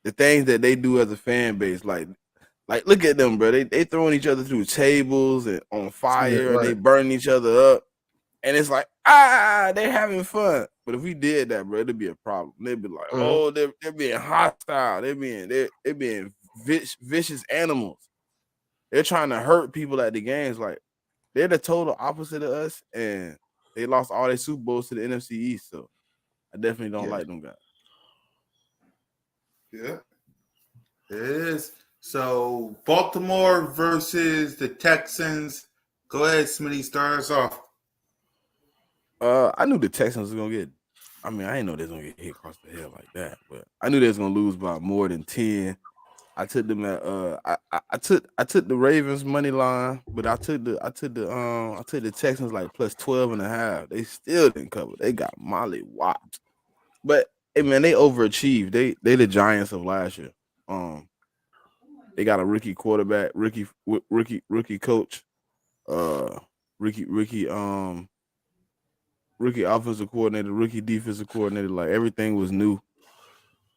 the things that they do as a fan base, like look at them, bro. They throwing each other through tables and on fire, and they burning each other up. And it's like, they're having fun. But if we did that, bro, it'd be a problem. They'd be like, oh, they're being hostile. They're being vicious animals. They're trying to hurt people at the games. Like, they're the total opposite of us, and they lost all their Super Bowls to the NFC East. So I definitely don't like them guys. Yeah, it is. So Baltimore versus the Texans. Go ahead, Smitty, start us off. I knew the Texans was gonna get. I mean, I didn't know they was gonna get hit across the head like that, but I knew they was gonna lose by more than 10. I took them at I took the Ravens money line, but I took the Texans like plus 12.5. They still didn't cover. They got mollywopped. But hey man, they overachieved. They the Giants of last year. They got a rookie quarterback, rookie coach, rookie offensive coordinator, rookie defensive coordinator. Like everything was new,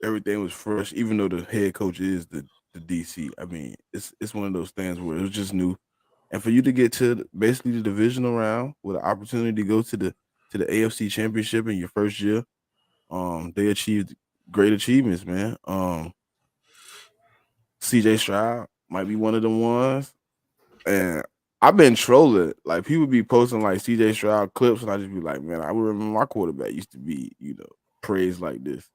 everything was fresh. Even though the head coach is the DC, I mean, it's one of those things where it was just new. And for you to get to basically the divisional round with an opportunity to go to the AFC Championship in your first year, they achieved great achievements, man. CJ Stroud might be one of them ones, and I've been trolling. Like people be posting like CJ Stroud clips, and I just be like, man, I remember my quarterback used to be, praised like this.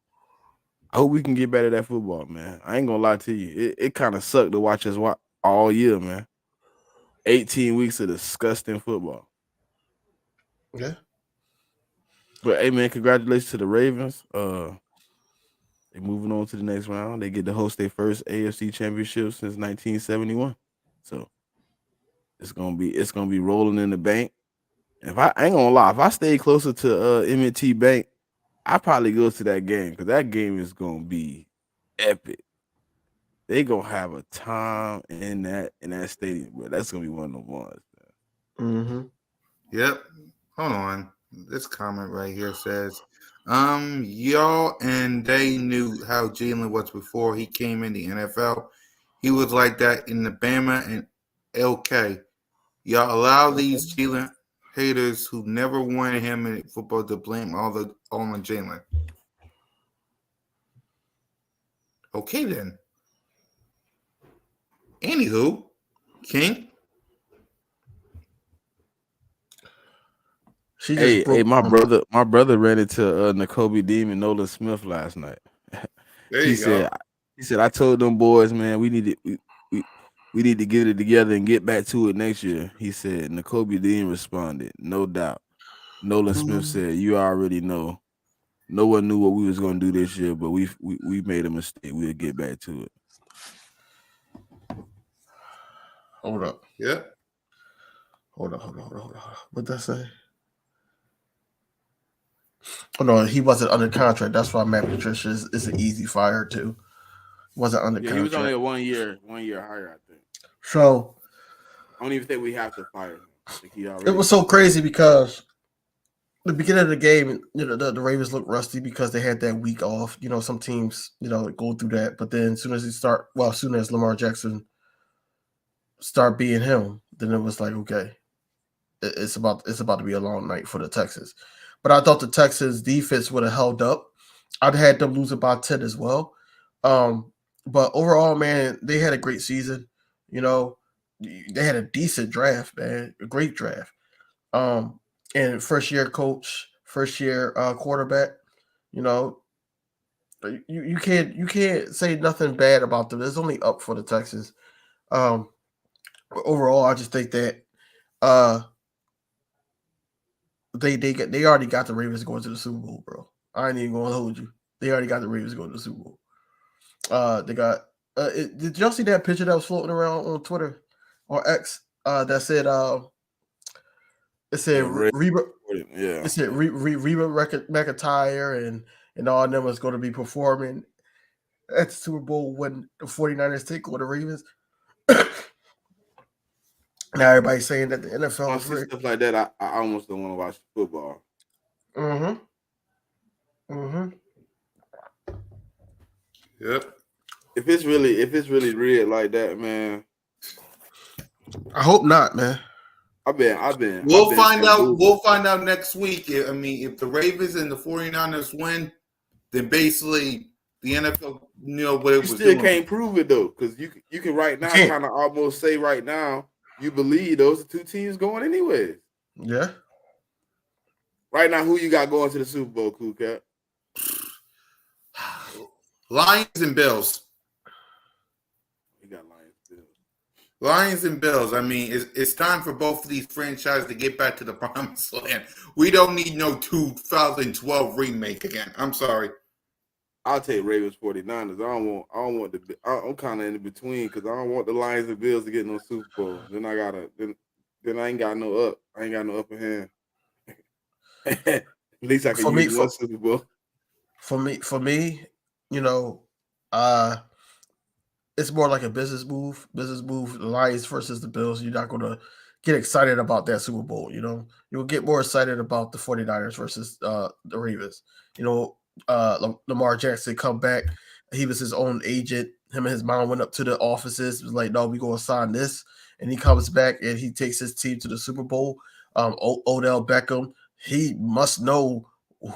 I hope we can get better at that football, man. I ain't gonna lie to you. It kind of sucked to watch us all year, man. 18 weeks of disgusting football. Yeah. But hey man, congratulations to the Ravens. They moving on to the next round. They get to host their first AFC championship since 1971. So it's gonna be rolling in the bank. If I ain't gonna lie, if I stay closer to M&T Bank, I probably go to that game because that game is gonna be epic. They gonna have a time in that stadium, but that's gonna be one of the ones. Mm-hmm. Yep. Hold on. This comment right here says, y'all and they knew how Jalen was before he came in the NFL. He was like that in the Bama and LK. Y'all allow these Jalen haters who never wanted him in football to blame all on Jalen. Okay then. Anywho, King. She just broke. My brother ran into N'Kobe Dean and Nolan Smith last night. There you go. He said, I told them boys, man, we need to get it together and get back to it next year. He said, N'Kobe Dean responded, no doubt. Nolan Smith said, you already know. No one knew what we was gonna do this year, but we made a mistake. We'll get back to it. Hold up. Yeah. Hold on. What'd that say? Oh no, he wasn't under contract. That's why Matt Patricia is an easy fire too. Wasn't under contract. He was only a one year hire, I think. So I don't even think we have to fire him. I think it was so crazy because the beginning of the game, the Ravens looked rusty because they had that week off. Some teams, go through that. But then as soon as Lamar Jackson start being him, then it was like, okay, it's about to be a long night for the Texans. But I thought the Texans defense would have held up. I'd had them lose about 10 as well. But overall, man, they had a great season. They had a decent draft, man, a great draft. And first year coach, first year quarterback. You can't say nothing bad about them. There's only up for the Texans. Overall, I just think that they already got the Ravens going to the Super Bowl, bro. I ain't even gonna hold you. They already got the Ravens going to the Super Bowl. They got. Did y'all see that picture that was floating around on Twitter or X? That said, it said Reba. Yeah. It said Reba McEntire and all of them is going to be performing at the Super Bowl when the 49ers take on the Ravens. Now everybody's saying that the NFL is rigged. Stuff like that. I almost don't want to watch football. Yep. If it's really rigged like that, man. I hope not, man. I've been. We'll find out. We'll find out next week. If the Ravens and the 49ers win, then basically the NFL, what it was. You still doing. can't prove it though, because you can right now kind of almost say right now you believe those are two teams going anyway. Yeah. Right now, who you got going to the Super Bowl, Cool Cat? Lions and Bills. You got Lions, Bills. Lions and Bills. I mean, it's time for both of these franchises to get back to the promised land. We don't need no 2012 remake again. I'm sorry. I'll take Ravens 49ers. I'm kind of in between because I don't want the Lions and Bills to get no Super Bowl. Then I ain't got no up. I ain't got no upper hand. At least I can use one Super Bowl. For me, it's more like a business move. The Lions versus the Bills. You're not going to get excited about that Super Bowl. You'll get more excited about the 49ers versus the Ravens. Lamar Jackson come back. He was his own agent. Him and his mom went up to the offices. Was like, no, we going to sign this. And he comes back and he takes his team to the Super Bowl. Odell Beckham, he must know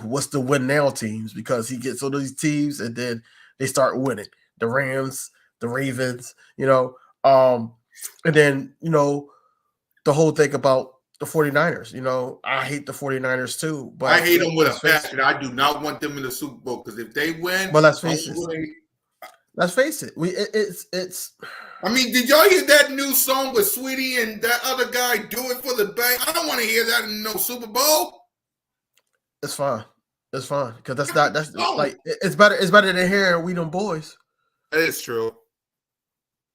what's the win now teams because he gets on these teams and then they start winning. The Rams, the Ravens, and then, the whole thing about the 49ers, I hate the 49ers too. But I hate them with a passion. I do not want them in the Super Bowl because if they win, but let's face it. Let's face it. It's. I mean, did y'all hear that new song with Sweetie and that other guy do it for the bank? I don't want to hear that in no Super Bowl. It's fine. It's fine because that's like it's better. It's better than hearing "We Them Boys." It's true.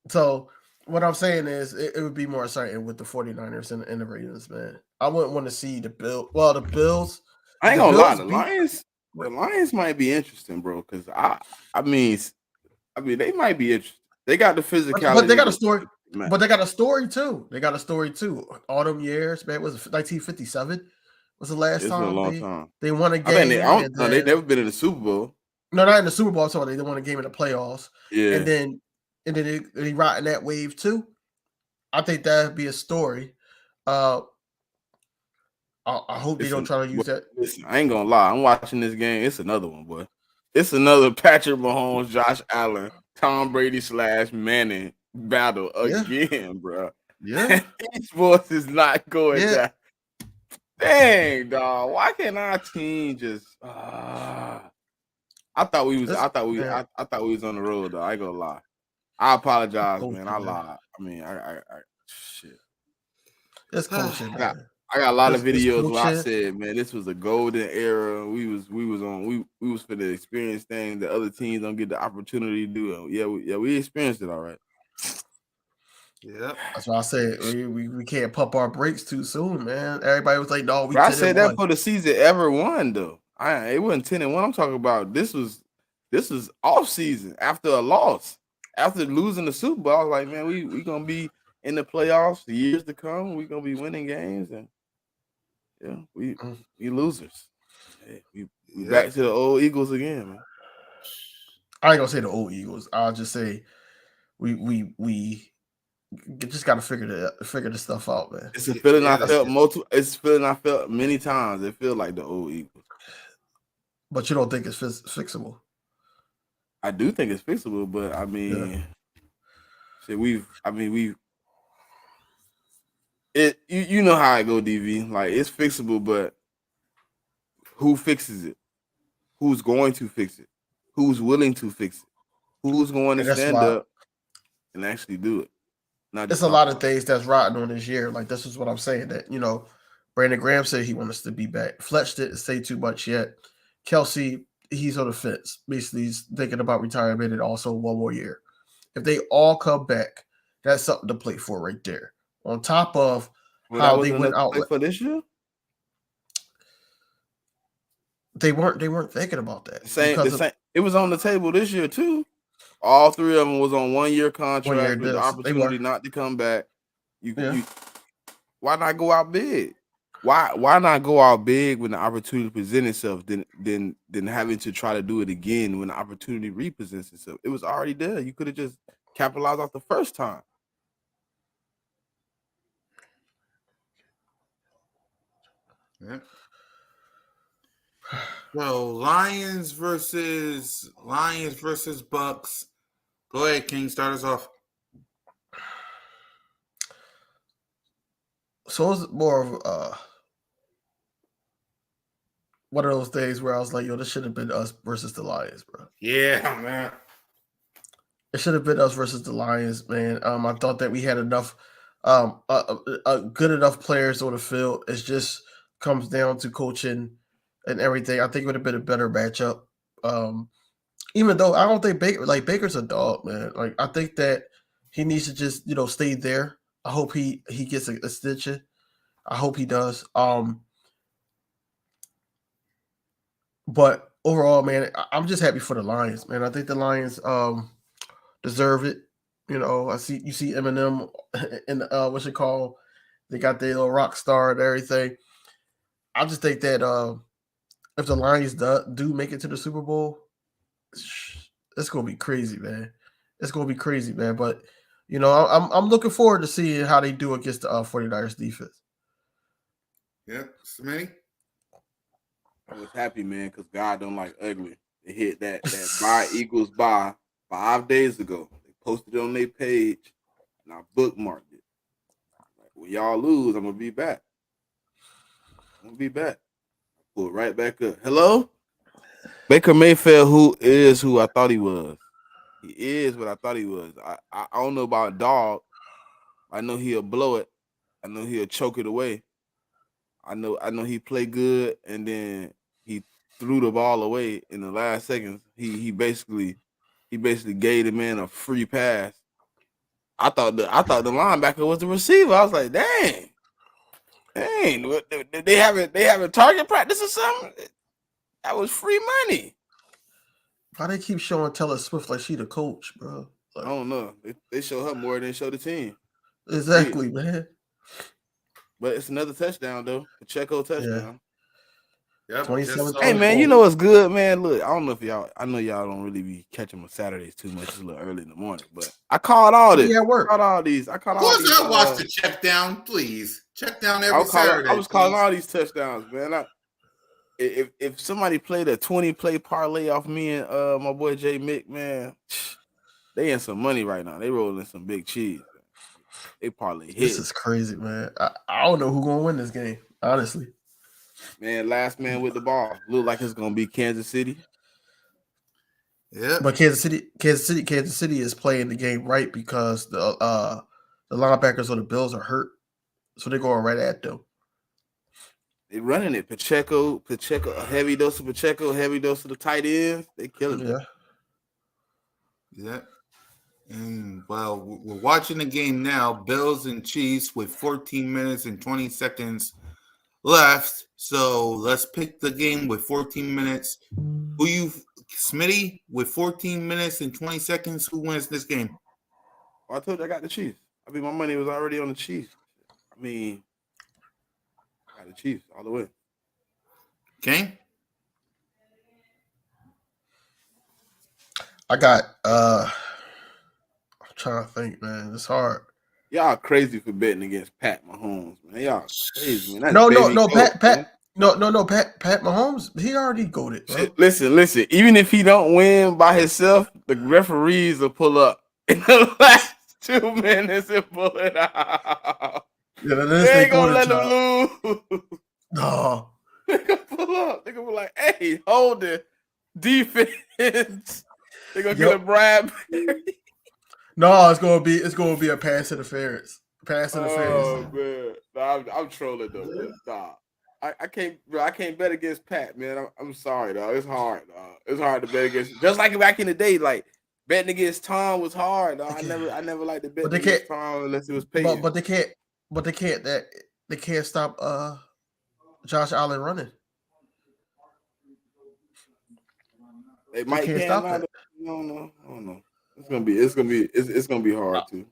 So what I'm saying is it would be more exciting with the 49ers and the Ravens, man. I wouldn't want to see the Bills. Well, the Bills. I ain't the gonna lie, Bills the Lions might be interesting, bro. Because I mean, they might be interesting. They got the physicality, but they got a story. Man. But they got a story too. They got a story too. All them years, man. Was 1957 was the last time? It's been a long time. They won a I mean, game. they never been in the Super Bowl. No, not in the Super Bowl. So they won a game in the playoffs. Yeah, and then they riding that wave too. I think that'd be a story. I hope they don't try to use that. Listen, I ain't gonna lie. I'm watching this game. It's another one, boy. It's another Patrick Mahomes, Josh Allen, Tom Brady / Manning battle again, bro. Yeah, these boys is not going down. Dang, dog. Why can't our team just? I thought we was on the road, though. I ain't gonna lie. I apologize, man. I lied. I mean, I shit. It's coaching. I got a lot of videos where I said, man, this was a golden era. We was for the experience thing that other teams don't get the opportunity to do. We experienced it all right. Yeah, that's why I said we can't pump our brakes too soon, man. Everybody was like, "No, I said that for the season ever won, though. It wasn't 10-1. I'm talking about this was off season after a loss, after losing the Super Bowl. I was like, man, we gonna be in the playoffs the years to come. We gonna be winning games, and we losers. Hey, we back to the old Eagles again, man. I ain't gonna say the old Eagles. I'll just say we just gotta figure this stuff out, man. It's a feeling I felt It's a feeling I felt many times. It feels like the old Eagles. But you don't think it's fixable? I do think it's fixable, but I mean, you know how I go, DV. Like, it's fixable, but who fixes it? Who's going to fix it? Who's willing to fix it? Who's going to stand up and actually do it? It's a lot of things that's rotten on this year. Like, this is what I'm saying. That, Brandon Graham said he wants us to be back. Fletch didn't say too much yet. Kelsey, he's on the fence. Basically, he's thinking about retirement and also one more year. If they all come back, that's something to play for right there. On top of how they went out for this year, they weren't thinking about that. It was on the table this year too. All three of them was on 1-year contract with the opportunity not to come back. Why not go out big? Why not go out big when the opportunity presents itself than having to try to do it again when the opportunity represents itself? It was already there. You could have just capitalized off the first time. Yeah. So Lions versus Bucks. Go ahead, King. Start us off. So it's more of one of those days where I was like, yo, this should have been us versus the Lions, bro. Yeah, man. It should have been us versus the Lions, man. I thought that we had enough, good enough players on the field. It just comes down to coaching and everything. I think it would have been a better matchup. Even though I don't think Baker's a dog, man. Like, I think that he needs to just, stay there. I hope he gets a extension. I hope he does. But overall, man, I'm just happy for the Lions, man. I think the Lions deserve it. You see Eminem in what's it called? They got their little rock star and everything. I just think that if the Lions do make it to the Super Bowl, it's gonna be crazy, man. It's gonna be crazy, man. But I'm looking forward to seeing how they do against the 49ers defense. Yeah, Smitty. I was happy, man, because God don't like ugly. They hit that buy equals buy 5 days ago. They posted it on their page, and I bookmarked it. Like, when y'all lose, I'm gonna be back. Pull it right back up. Hello? Baker Mayfield, who I thought he was. He is what I thought he was. I don't know about dog. I know he'll blow it. I know he'll choke it away. I know he played good, and then he threw the ball away in the last seconds. He basically gave the man a free pass. I thought the linebacker was the receiver. I was like, dang, they having target practice or something? That was free money. Why they keep showing Taylor Swift like she the coach, bro? Like, I don't know. They show her more than they show the team. Exactly, man. But it's another touchdown though. Pacheco touchdown. Yep. 27. Hey man, you know what's good, man? Look, I don't know if I know y'all don't really be catching my Saturdays too much. It's a little early in the morning, but I called all this. Yeah, work. I caught all these. Of course, I watch the check down. Please check down every Saturday. I was calling all these touchdowns, man. If somebody played a 20-play parlay off me and my boy Jay Mick, man, they in some money right now. They rolling some big cheese. They parlay hit. This is crazy, man. I don't know who's gonna win this game, honestly. Man, last man with the ball. Look like it's gonna be Kansas City. Yeah, but Kansas City is playing the game right because the linebackers of the Bills are hurt, so they're going right at them. They running it. Pacheco, a heavy dose of Pacheco, heavy dose of the tight ends. They killing it. Yeah. And well, we're watching the game now. Bills and Chiefs with 14 minutes and 20 seconds left. So let's pick the game with 14 minutes. Smitty, with 14 minutes and 20 seconds, who wins this game? Well, I told you I got the Chiefs. I mean, my money was already on the Chiefs. I mean, I got the Chiefs all the way. Okay. I got I'm trying to think, man. It's hard. Y'all crazy for betting against Pat Mahomes, man. Y'all crazy, man. That's no, goat, Pat Mahomes, he already goated, bro. Listen. Even if he don't win by himself, the referees will pull up in the last 2 minutes and pull it out. Yeah, they ain't gonna let him lose. No. They gonna pull up. They gonna be like, hey, hold it. Defense. They gonna get a bribe. No, it's gonna be a pass interference. Oh man, no, I'm trolling though. Nah, I can't bet against Pat, man. I'm sorry, dog. It's hard, dog. It's hard to bet against. Just like back in the day, like betting against Tom was hard, dog. I never liked to bet against Tom unless it was paid. But they can't stop Josh Allen running. They might can't stop that. I don't know. It's gonna be hard too.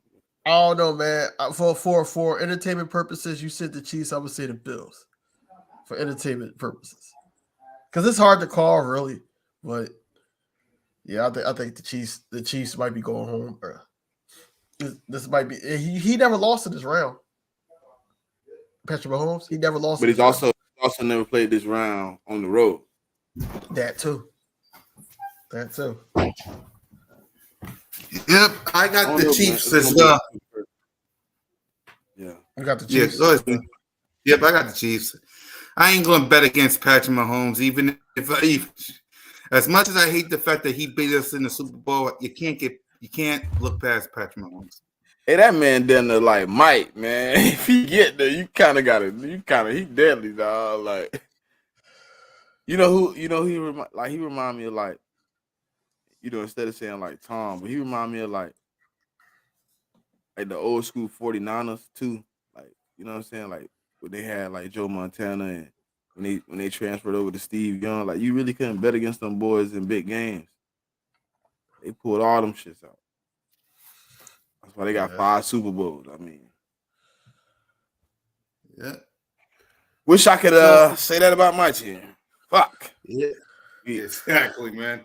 I don't know, man. For entertainment purposes, you said the Chiefs. I would say the Bills for entertainment purposes, because it's hard to call, really. But yeah, I think the Chiefs might be going home, bro. This might be. He never lost in this round. Patrick Mahomes, he never lost. But he's also never played this round on the road. That too. Yep, I got the Chiefs as well. Yeah, you got the Chiefs. Yeah, yep, I got the Chiefs. I ain't going to bet against Patrick Mahomes, even as much as I hate the fact that he beat us in the Super Bowl. You can't look past Patrick Mahomes. Hey, that man down there like Mike, man. If he get there, he deadly, dog. Like, he remind me of like, instead of saying like Tom, but he remind me of like the old school 49ers too. Like, you know what I'm saying? Like when they had like Joe Montana and when they transferred over to Steve Young, like you really couldn't bet against them boys in big games. They pulled all them shits out. That's why they got 5 Super Bowls. I mean, yeah. Wish I could say that about my team. Fuck. Yeah. Exactly, man.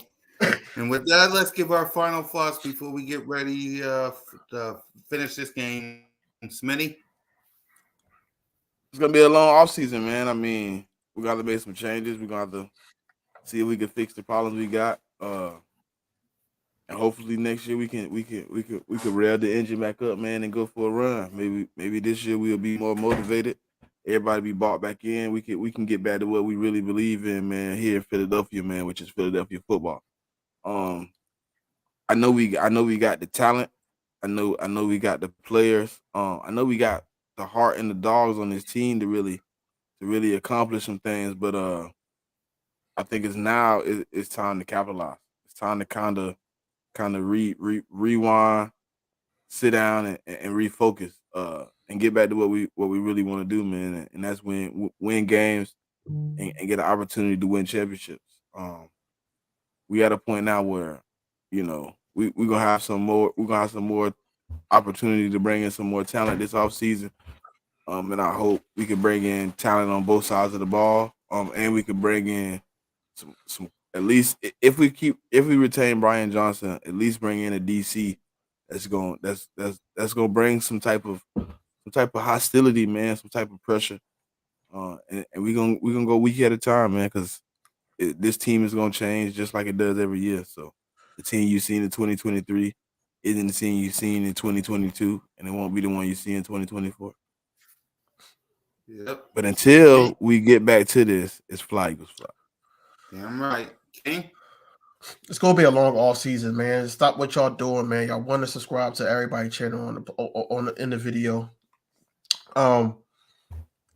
And with that, let's give our final thoughts before we get ready to finish this game. Smitty? It's going to be a long offseason, man. I mean, we got to make some changes. We're going to have to see if we can fix the problems we got. And hopefully next year we can rev the engine back up, man, and go for a run. Maybe this year we'll be more motivated. Everybody be bought back in. We can get back to what we really believe in, man, here in Philadelphia, man, which is Philadelphia football. I know we got the talent. I know we got the players. I know we got the heart and the dogs on this team to really accomplish some things. But I think it's time to capitalize. It's time to kind of rewind, sit down and refocus, and get back to what we really want to do, man. And that's win games and get an opportunity to win championships. We at a point now where, we're gonna have some more opportunity to bring in some more talent this offseason. And I hope we can bring in talent on both sides of the ball. And we can bring in some at least if we retain Brian Johnson, at least bring in a DC that's gonna bring some type of hostility, man, some type of pressure. And we're gonna go week at a time, man, because this team is gonna change just like it does every year. So the team you've seen in 2023 isn't the team you've seen in 2022, and it won't be the one you see in 2024. Yep. But until we get back to this, it's fly Eagles fly. Damn right. King? It's gonna be a long off season, man. Stop what y'all doing, man. Y'all want to subscribe to everybody channel in the video.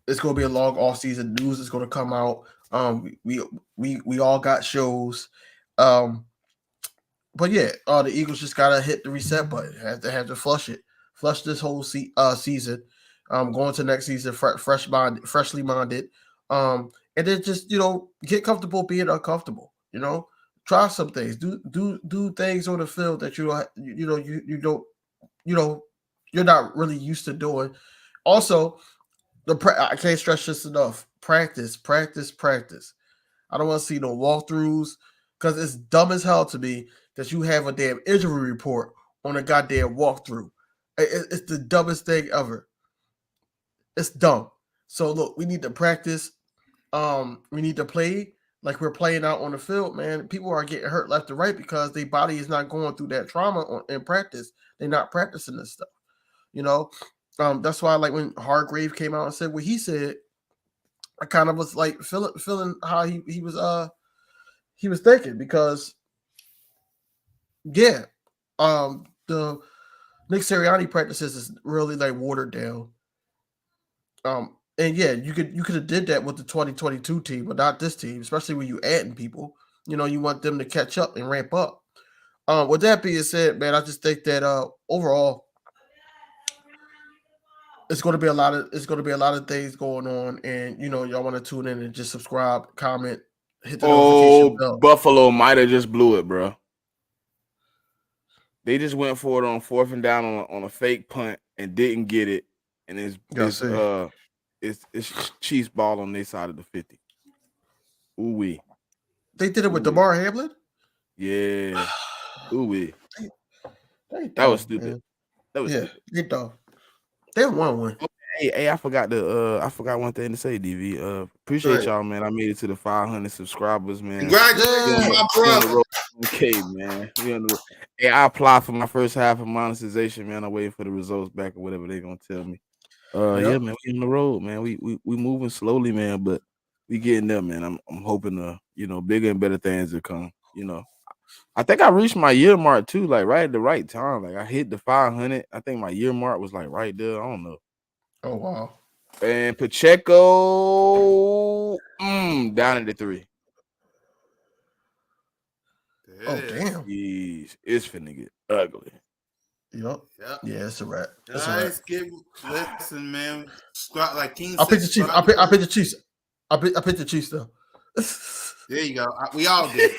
It's gonna be a long off season. News is gonna come out. We all got shows. But yeah, the Eagles just gotta hit the reset button. Have to flush this whole season. Going to next season, freshly minded. And then just get comfortable being uncomfortable. Try some things. Do things on the field that you're not really used to doing. Also, I can't stress this enough. Practice. I don't want to see no walkthroughs because it's dumb as hell to me that you have a damn injury report on a goddamn walkthrough. It's the dumbest thing ever. It's dumb. So look, we need to practice. We need to play like we're playing out on the field, man. People are getting hurt left and right because their body is not going through that trauma in practice. They're not practicing this stuff. That's why, like, when Hargrave came out and said what he said, I kind of was like feeling how he was thinking, because the Nick Sirianni practices is really like watered down. And yeah, you could have did that with the 2022 team, but not this team, especially when you adding people. You want them to catch up and ramp up. With that being said, man, I just think that overall, it's going to be a lot of things going on, and y'all want to tune in and just subscribe, comment, hit the notification bell. Buffalo might have just blew it, bro. They just went for it on 4th and down on a fake punt and didn't get it, and it's Chiefs ball on their side of the 50. Ooh wee. They did it with DeMar Hamlin. Yeah. Ooh wee. That was stupid. Man. That was stupid. They dumb. They won one. Hey, I forgot one thing to say, DV. Appreciate y'all, man. I made it to the 500 subscribers, man. Congratulations, my brother. Okay, man. Hey, I applied for my first half of monetization, man. I'm waiting for the results back or whatever they're gonna tell me. Yeah, man, we on the road, man. We moving slowly, man, but we getting there, man. I'm hoping bigger and better things to come. I think I reached my year mark too, like right at the right time. Like I hit the 500. I think my year mark was like right there. I don't know. Oh wow. And Pacheco down at the 3. Oh damn. Jeez, it's finna get ugly. Yep. Yeah, it's a wrap. Guys, listen, man. Like King I picked the Chiefs. I picked the Chiefs. I picked the Chiefs though. There you go. We all did.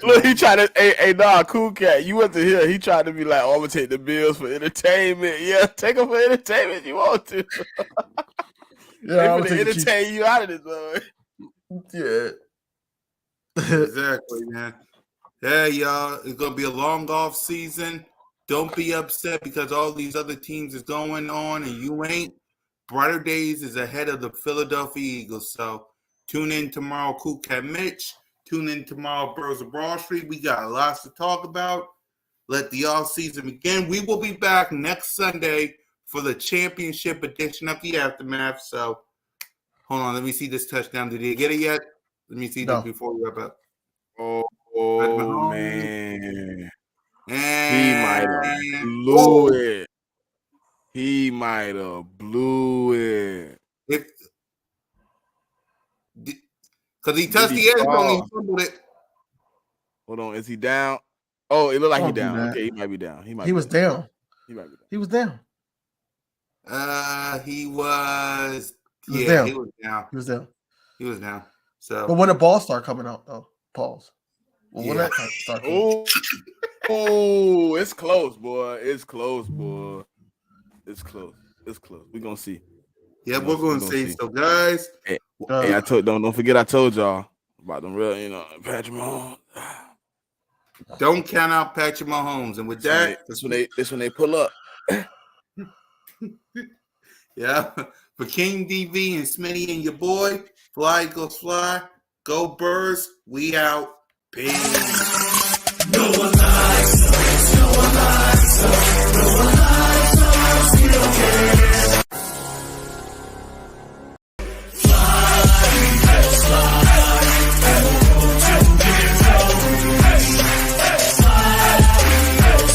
Look, he tried to. Hey, Cool Cat. You wasn't here. He tried to be like, "Oh, I'm gonna take the Bills for entertainment." Yeah, take them for entertainment. You want to? Yeah, I'm gonna entertain you out of this, man. Yeah. Exactly, man. Hey, y'all. It's gonna be a long off season. Don't be upset because all these other teams is going on and you ain't. Brighter days is ahead of the Philadelphia Eagles. So tune in tomorrow, Cool Cat Mitch. Tune in tomorrow, Birds of Broad Street. We got lots to talk about. Let the off season begin. We will be back next Sunday for the championship edition of the Aftermath. So hold on, let me see this touchdown. Did he get it yet? Let me see this before we wrap up. Oh man. And He might have blew it. He might have blew it. Because he touched the end zone, he fumbled it. Hold on, is he down? Oh, it looked like Don't he do down. that. Okay, he might be down. He was down. He might be down. He was down. He was down. He was down. He was down. He was down. So, but when the ball start coming out, though, pause. Well, Yeah. when that start coming, Oh, it's close, boy. It's close, boy. It's close. It's close. We're gonna see. yeah, we're gonna see. So, guys, Hey, I told don't forget I told y'all about them real, Patrick Mahomes. don't count out Patrick Mahomes. And with that, this when they pull up. Yeah, for King DV and Smitty and your boy, Fly Eagles Fly, go Birds, we out. Peace. No one lies.